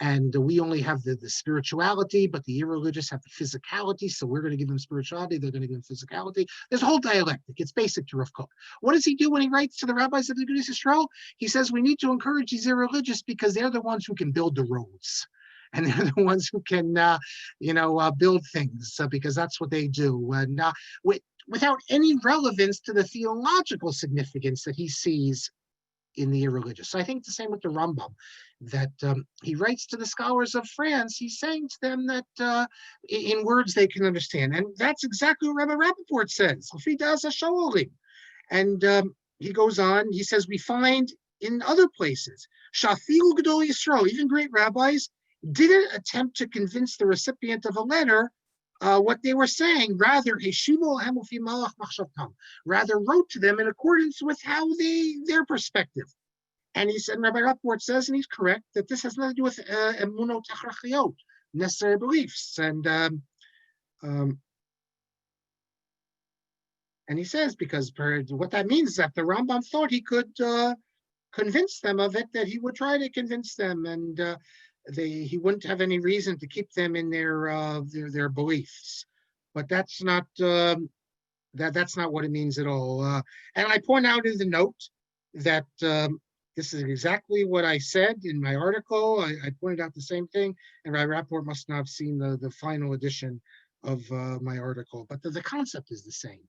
And we only have the spirituality, but the irreligious have the physicality. So we're going to give them spirituality, they're going to give them physicality. There's a whole dialectic. It's basic to Rav Kook. What does he do when he writes to the rabbis of the Agudas Yisrael? He says we need to encourage these irreligious because they're the ones who can build the roads. And they're the ones who can, build things, because that's what they do. And without any relevance to the theological significance that he sees in the irreligious. So I think the same with the Rambam, that he writes to the scholars of France, he's saying to them that in words they can understand. And that's exactly what Rabbi Rappaport says. And he goes on, he says, we find in other places, Shafilu Gedol Yisrael, even great rabbis, didn't attempt to convince the recipient of a letter what they were saying, rather wrote to them in accordance with how their perspective. And he said, Rabbi Rappaport says, and he's correct, that this has nothing to do with emuno tachrachiot, Necessary Beliefs. And he says, because what that means is that the Rambam thought he could convince them of it, that he would try to convince them, and he wouldn't have any reason to keep them in their beliefs. But that's not that's not what it means at all. And I point out in the note that this is exactly what I said in my article. I pointed out the same thing, and Rabbi Rapport must not have seen the final edition of my article. But the concept is the same.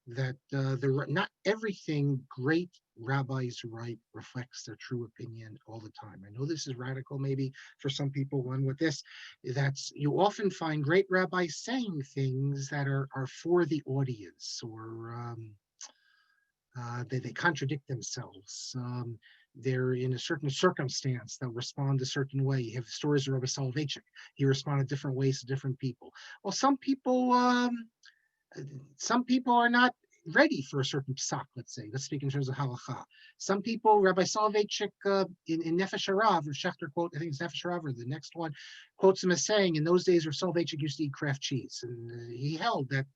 That not everything great rabbis write reflects their true opinion all the time. I know this is radical maybe for some people. One with this, you often find great rabbis saying things that are for the audience, or they contradict themselves. They're in a certain circumstance that respond a certain way. You have stories of Rabbi Soloveitchik. He responded different ways to different people. Well, some people are not ready for a certain psak, let's say. Let's speak in terms of halacha. Some people, Rabbi Soloveitchik in Nefesh Harav, or Schechter quote, I think it's Nefesh Harav, or the next one, quotes him as saying, in those days, Rabbi Soloveitchik used to eat Kraft cheese. And he held that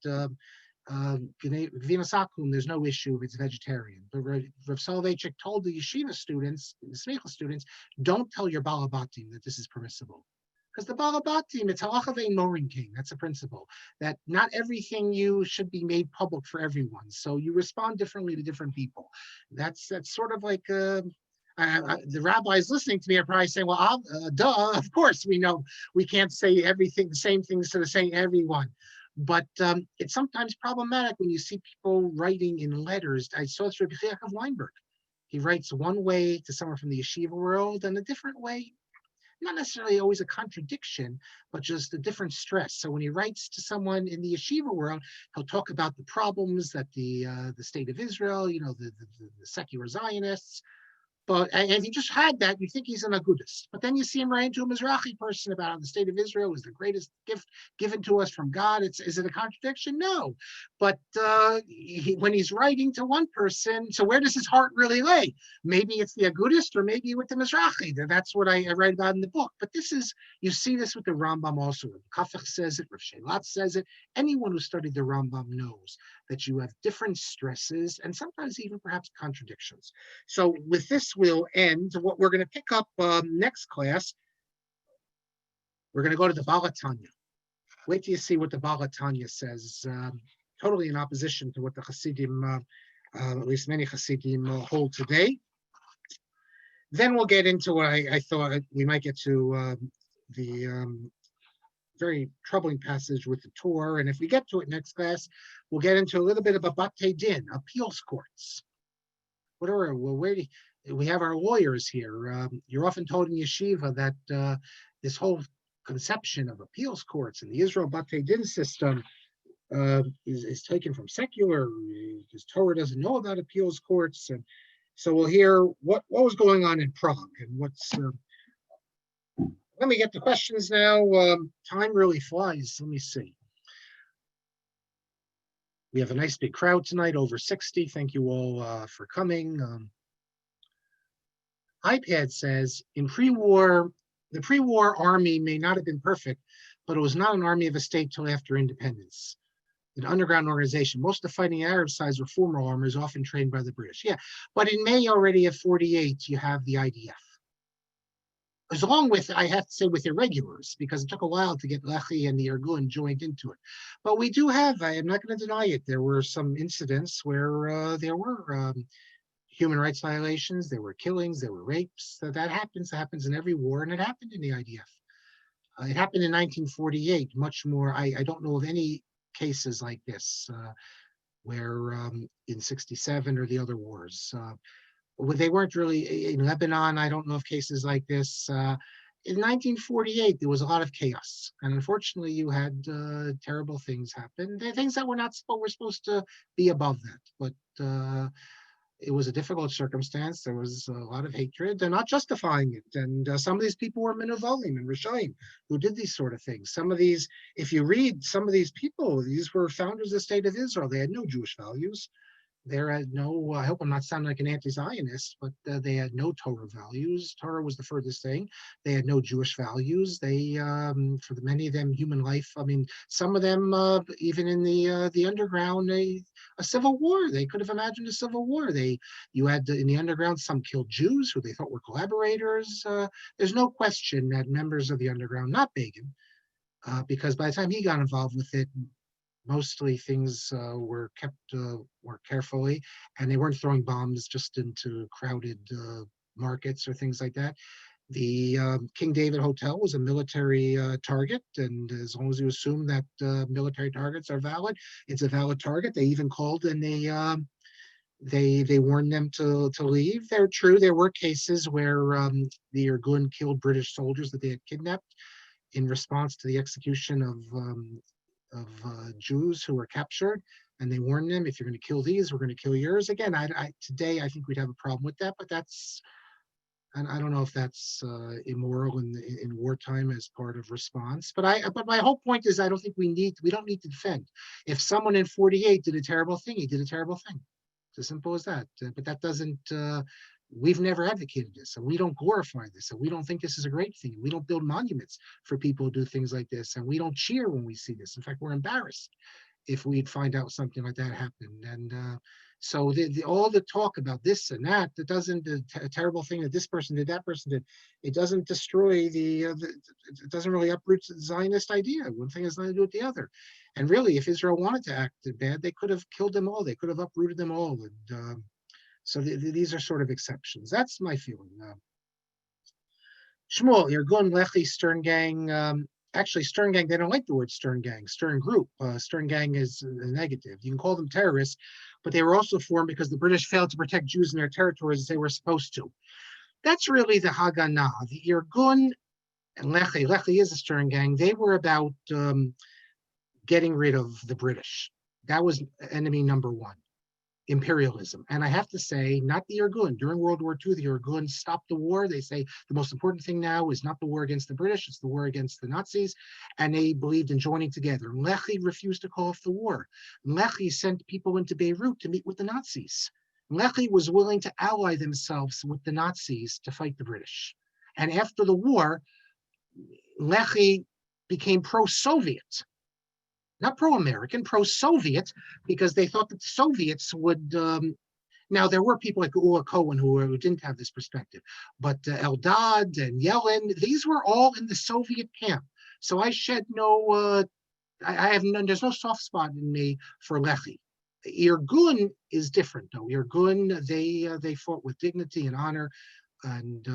there's no issue if it's vegetarian. But Rav Soloveitchik told the yeshiva students, the smicha students, don't tell your balabatim that this is permissible. Because the balabatim, it's halacha ve'ein morin king. That's a principle, that not everything you should be made public for everyone. So you respond differently to different people. That's sort of like the rabbis listening to me are probably saying, well, duh, of course we know we can't say everything, the same things to the same everyone. But it's sometimes problematic when you see people writing in letters. I saw this with Rabbi Yaakov Weinberg. He writes one way to someone from the yeshiva world and a different way. Not necessarily always a contradiction, but just a different stress. So when he writes to someone in the yeshiva world, he'll talk about the problems that the state of Israel, the secular Zionists. But and if he just had that, you think he's an agudist. But then you see him write into a Mizrahi person about how the state of Israel is the greatest gift given to us from God. Is it a contradiction? No. But when he's writing to one person, so where does his heart really lay? Maybe it's the agudist, or maybe with the Mizrahi. That's what I write about in the book. But you see this with the Rambam also. Kafach says it, Rav Shelat says it. Anyone who studied the Rambam knows that you have different stresses and sometimes even perhaps contradictions. So with this, we'll end. What we're going to pick up next class, we're going to go to the Balatanya. Wait till you see what the Balatanya says, totally in opposition to what the Hasidim, at least many Hasidim, hold today. Then we'll get into what I thought we might get to the very troubling passage with the Torah. And if we get to it next class, we'll get into a little bit about Batei Din, appeals courts. We have our lawyers here. You're often told in yeshiva that this whole conception of appeals courts and the Israel Batei Din system is taken from secular, because Torah doesn't know about appeals courts. And so we'll hear what was going on in Prague and what's. Let me get the questions now. Time really flies. Let me see. We have a nice big crowd tonight, over 60. Thank you all for coming. iPad says, the pre-war army may not have been perfect, but it was not an army of a state till after independence. An underground organization. Most of the fighting Arab sides were former armors, often trained by the British. Yeah, but in May already of 48, you have the IDF. As along with, I have to say, with irregulars, because it took a while to get Lehi and the Irgun joined into it. But we do have, I am not going to deny it, there were some incidents where there were human rights violations, there were killings, there were rapes. That happens in every war, and it happened in the IDF. It happened in 1948, much more. I don't know of any cases like this where in 67 or the other wars. They weren't really in Lebanon. I don't know of cases like this. In 1948, there was a lot of chaos, and unfortunately, you had terrible things happen. Things that were supposed to be above that, but it was a difficult circumstance. There was a lot of hatred. They're not justifying it, and some of these people were Minavolim and Rishayim who did these sort of things. Some of these, if you read some of these people, these were founders of the state of Israel. They had no Jewish values. There had no, I hope I'm not sounding like an anti-Zionist, but they had no Torah values. Torah was the furthest thing. They had no Jewish values. They, for many of them, human life. I mean, some of them, even in the underground, a civil war. They could have imagined a civil war. You had in the underground, some killed Jews who they thought were collaborators. There's no question that members of the underground, not Begin, because by the time he got involved with it, mostly things were kept more carefully, and they weren't throwing bombs just into crowded markets or things like that. The King David Hotel was a military target, and as long as you assume that military targets are valid, it's a valid target. They even called and they warned them to leave. They're true. There were cases where the Irgun killed British soldiers that they had kidnapped in response to the execution of Jews who were captured, and they warned them, if you're going to kill these, we're going to kill yours. Again, today I think we'd have a problem with that, but that's, and I don't know if that's immoral in wartime as part of response. But my whole point is, I don't think we don't need to defend. If someone in 48 did a terrible thing, he did a terrible thing. It's as simple as that. But that doesn't. We've never advocated this, and we don't glorify this, and we don't think this is a great thing. We don't build monuments for people who do things like this, and we don't cheer when we see this. In fact, we're embarrassed if we'd find out something like that happened. And so all the talk about this and that, that doesn't, a terrible thing that this person did, that person did, it doesn't destroy it doesn't really uproot the Zionist idea. One thing has nothing to do with the other. And really, if Israel wanted to act bad, they could have killed them all. They could have uprooted them all. And so these are sort of exceptions. That's my feeling. Shmuel, Irgun, Lehi, Stern Gang. Actually, Stern Gang, they don't like the word Stern Gang. Stern Group. Stern Gang is a negative. You can call them terrorists, but they were also formed because the British failed to protect Jews in their territories as they were supposed to. That's really the Haganah. The Irgun and Lehi. Lehi is a Stern Gang. They were about getting rid of the British. That was enemy number one. Imperialism. And I have to say, not the Irgun. During World War II, the Irgun stopped the war. They say the most important thing now is not the war against the British, it's the war against the Nazis. And they believed in joining together. Lehi refused to call off the war. Lehi sent people into Beirut to meet with the Nazis. Lehi was willing to ally themselves with the Nazis to fight the British. And after the war, Lehi became pro-Soviet. Not pro-American, pro-Soviet, because they thought that the Soviets would, now there were people like Ula Cohen who didn't have this perspective, but Eldad and Yellen, these were all in the Soviet camp. So I shed no, I have none, there's no soft spot in me for Lehi. Irgun is different though. Irgun, they fought with dignity and honor, and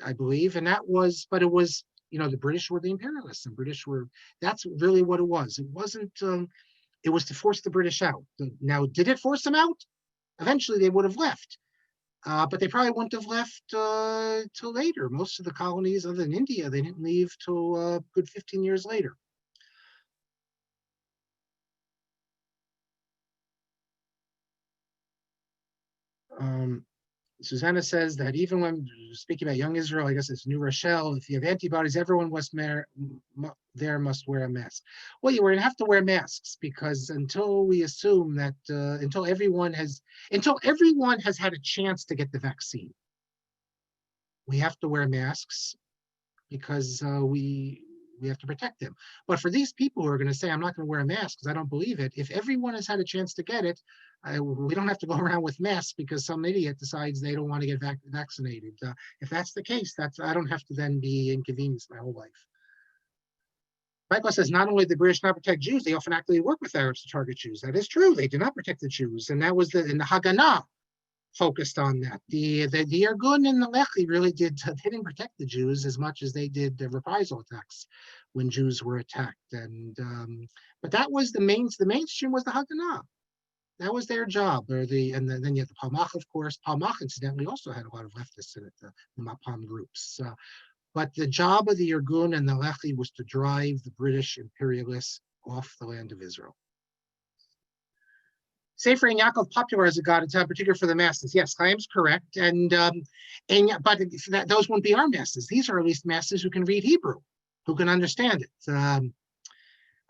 I believe, and that was, but it was, the British were the imperialists, and that's really what it was. It wasn't, it was to force the British out. Now, did it force them out? Eventually they would have left, but they probably wouldn't have left till later. Most of the colonies, other than India, they didn't leave till a good 15 years later. Susanna says that even when speaking about young Israel, I guess it's New Rochelle, if you have antibodies, everyone must wear a mask. Well, we're going to have to wear masks, because until we assume that, until everyone has had a chance to get the vaccine, we have to wear masks, because we have to protect them. But for these people who are going to say, I'm not going to wear a mask because I don't believe it, if everyone has had a chance to get it, we don't have to go around with masks because some idiot decides they don't want to get vaccinated. If that's the case, I don't have to then be inconvenienced my whole life. Michael says, not only did the British not protect Jews, they often actively work with Arabs to target Jews. That is true. They did not protect the Jews. And that was in the Haganah focused on that. The Irgun and the Lehi really didn't protect the Jews as much as they did the reprisal attacks when Jews were attacked. And but that was the mainstream was the Haganah. That was their job. Then you have the Palmach, of course. Palmach, incidentally, also had a lot of leftists in it, the Mapam groups. But the job of the Irgun and the Lehi was to drive the British imperialists off the land of Israel. Sefer and Yaakov popularized the God in particular for the masses. Yes, Chaim's correct. But those won't be our masses. These are at least masses who can read Hebrew, who can understand it.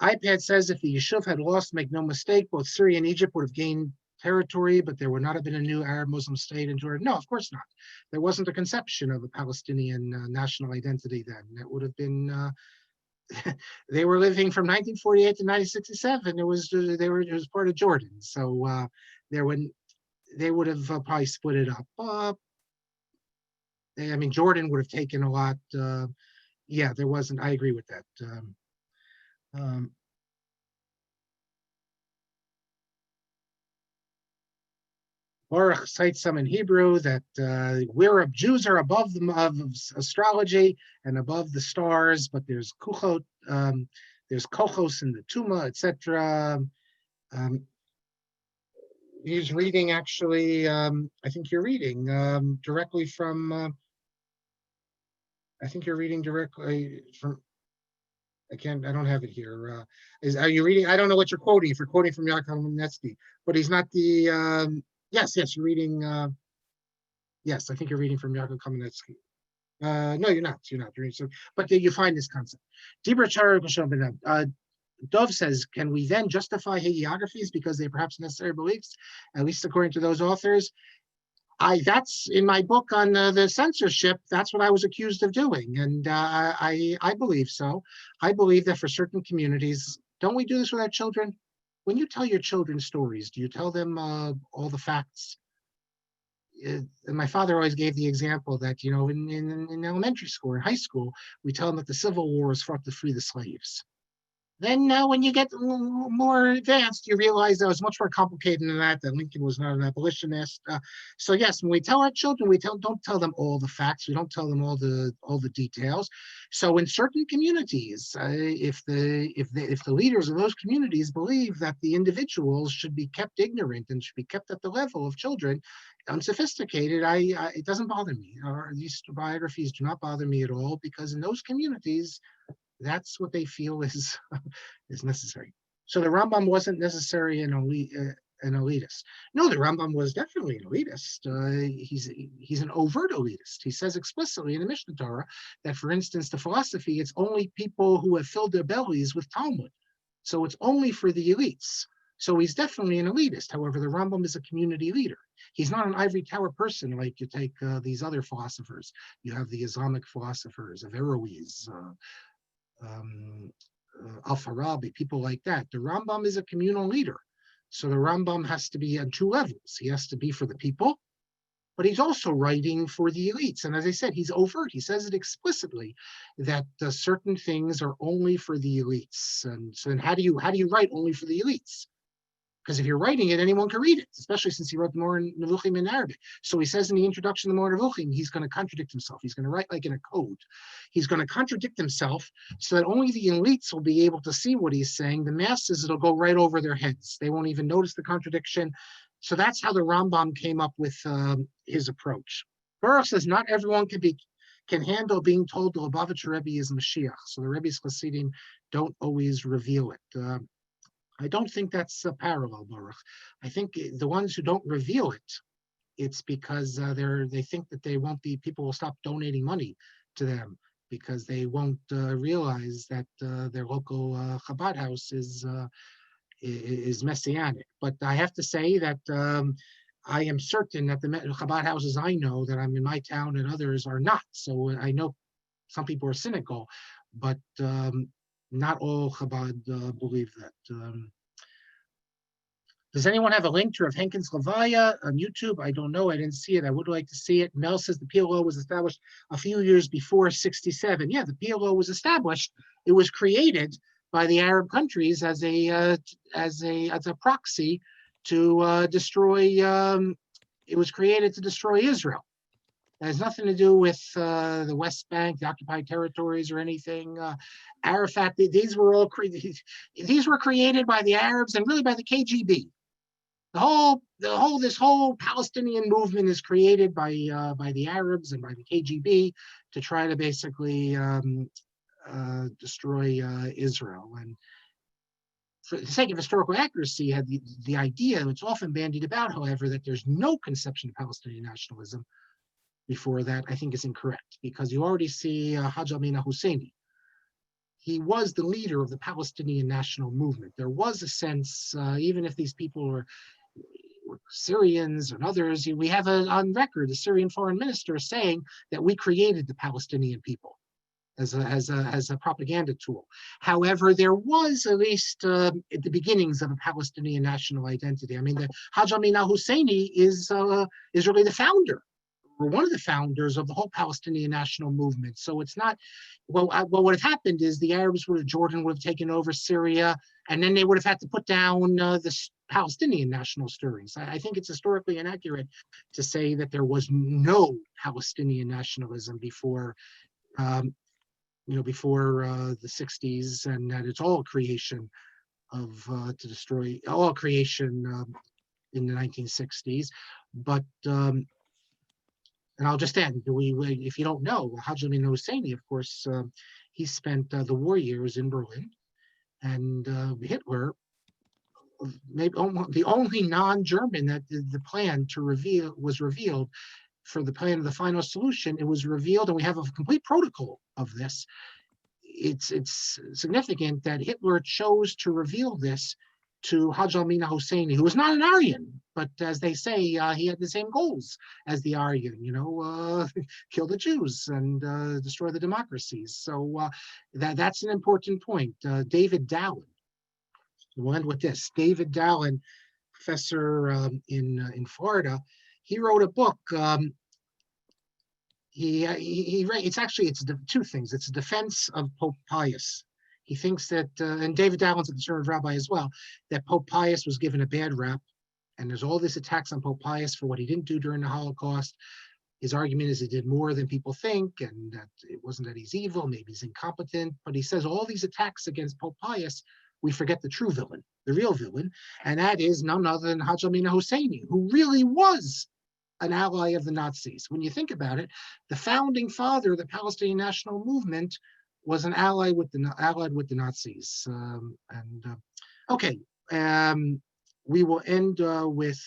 iPad says if the Yishuv had lost, make no mistake, both Syria and Egypt would have gained territory, but there would not have been a new Arab Muslim state in Jordan. No, of course not. There wasn't a conception of a Palestinian national identity then. It would have been, they were living from 1948 to 1967. It was part of Jordan. So they would have probably split it up. I mean, Jordan would have taken a lot. Yeah, there wasn't, I agree with that. Baruch cites some in Hebrew that Jews are above of astrology and above the stars, but there's kuchot, there's kochos in the tuma, etc. He's reading actually. I think you're reading directly from. I think you're reading directly from. I don't have it here. Are you reading? I don't know what you're quoting. If you're quoting from Kaminetsky, but he's not the. Yes, you're reading. Yes, I think you're reading from Yaakov Kaminetsky. No, you're not. You're reading, so, but you find this concept. Dov says, can we then justify hagiographies because they're perhaps necessary beliefs, at least according to those authors? That's in my book on the censorship. That's what I was accused of doing, and I believe so. I believe that for certain communities, don't we do this with our children? When you tell your children stories, do you tell them all the facts? And my father always gave the example that, in elementary school or high school, we tell them that the Civil War was fought to free the slaves. Then when you get more advanced, you realize that it was much more complicated than that Lincoln was not an abolitionist. So yes, when we tell our children, don't tell them all the facts. We don't tell them all the details. So in certain communities, if the leaders of those communities believe that the individuals should be kept ignorant and should be kept at the level of children, unsophisticated, it doesn't bother me. These biographies do not bother me at all, because in those communities, that's what they feel is necessary. So the Rambam wasn't necessarily an elitist. No, the Rambam was definitely an elitist. He's an overt elitist. He says explicitly in the Mishnah Torah that, for instance, the philosophy, it's only people who have filled their bellies with Talmud. So it's only for the elites. So he's definitely an elitist. However, the Rambam is a community leader. He's not an ivory tower person like you take these other philosophers. You have the Islamic philosophers, Averroes, Al-Farabi, people like that. The Rambam is a communal leader. So the Rambam has to be on two levels. He has to be for the people, but he's also writing for the elites. And as I said, he's overt. He says it explicitly that certain things are only for the elites. And so then how do you write only for the elites? Because if you're writing it, anyone can read it, especially since he wrote the Moreh Nevuchim in Arabic. So he says in the introduction to the Moreh Nevuchim, he's going to contradict himself. He's going to write like in a code. He's going to contradict himself so that only the elites will be able to see what he's saying. The masses, it'll go right over their heads. They won't even notice the contradiction. So that's how the Rambam came up with his approach. Baruch says not everyone can handle being told the Lubavitcher Rebbe is Mashiach. So the Rebbe's Chassidim don't always reveal it. I don't think that's a parallel, Baruch. I think the ones who don't reveal it, it's because they think that people will stop donating money to them because they won't realize that their local Chabad house is messianic. But I have to say that I am certain that the Chabad houses I know that I'm in my town and others are not. So I know some people are cynical, but not all Chabad believe that. Does anyone have a link to Rav Henkin's Levaya on YouTube? I don't know. I didn't see it. I would like to see it. Mel says the PLO was established a few years before '67. Yeah, the PLO was established. It was created by the Arab countries as a proxy to destroy. It was created to destroy Israel. It has nothing to do with the West Bank, the occupied territories, or anything. Arafat, these were created by the Arabs and really by the KGB. This whole Palestinian movement is created by the Arabs and by the KGB to try to basically destroy Israel. And for the sake of historical accuracy, had the idea, it's often bandied about, however, that there's no conception of Palestinian nationalism before that, I think is incorrect, because you already see Hajj Amin al-Husseini. He was the leader of the Palestinian national movement. There was a sense, even if these people Syrians and others, we have on record the Syrian foreign minister saying that we created the Palestinian people as a propaganda tool. However, there was at least at the beginnings of a Palestinian national identity. I mean, the Hajj Amin al-Husseini is really the founder, or one of the founders of the whole Palestinian national movement. So it's not, well, what had happened is the Arabs Jordan would have taken over Syria, and then they would have had to put down the Palestinian national stirrings. I think it's historically inaccurate to say that there was no Palestinian nationalism before the 60s, and that it's all creation in the 1960s. But and I'll just add, if you don't know, Hajj Amin Husseini, of course, he spent the war years in Berlin, and Hitler, maybe the only non-German that the plan was revealed. For the plan of the final solution, it was revealed, and we have a complete protocol of this. It's significant that Hitler chose to reveal this to Hajj Amin al-Husseini, who was not an Aryan, but as they say, he had the same goals as the Aryan, kill the Jews and destroy the democracies. So that's an important point. David Dallin, we'll end with this. David Dallin, professor in Florida, he wrote a book. It's two things. It's a defense of Pope Pius. He thinks that, and David Dallin's a conservative rabbi as well, that Pope Pius was given a bad rap, and there's all these attacks on Pope Pius for what he didn't do during the Holocaust. His argument is he did more than people think, and that it wasn't that he's evil, maybe he's incompetent, but he says all these attacks against Pope Pius, we forget the true villain, the real villain, and that is none other than Hajj Amin al-Husseini, who really was an ally of the Nazis. When you think about it, the founding father of the Palestinian national movement was an allied with the Nazis. We will end with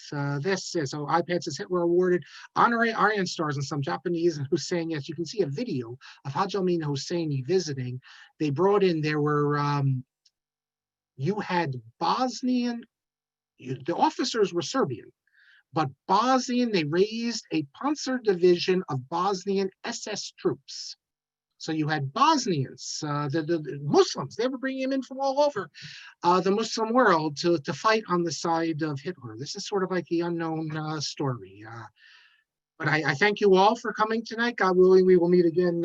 this. So iPad says Hitler awarded honorary Aryan stars and some Japanese and Hussein. Yes, you can see a video of Hajj Amin Husseini visiting. They brought in, you had Bosnian, the officers were Serbian, but Bosnian, they raised a Panzer division of Bosnian SS troops. So you had Bosnians, the Muslims, they were bringing them in from all over the Muslim world to fight on the side of Hitler. This is sort of like the unknown story. But I thank you all for coming tonight. God willing, we will meet again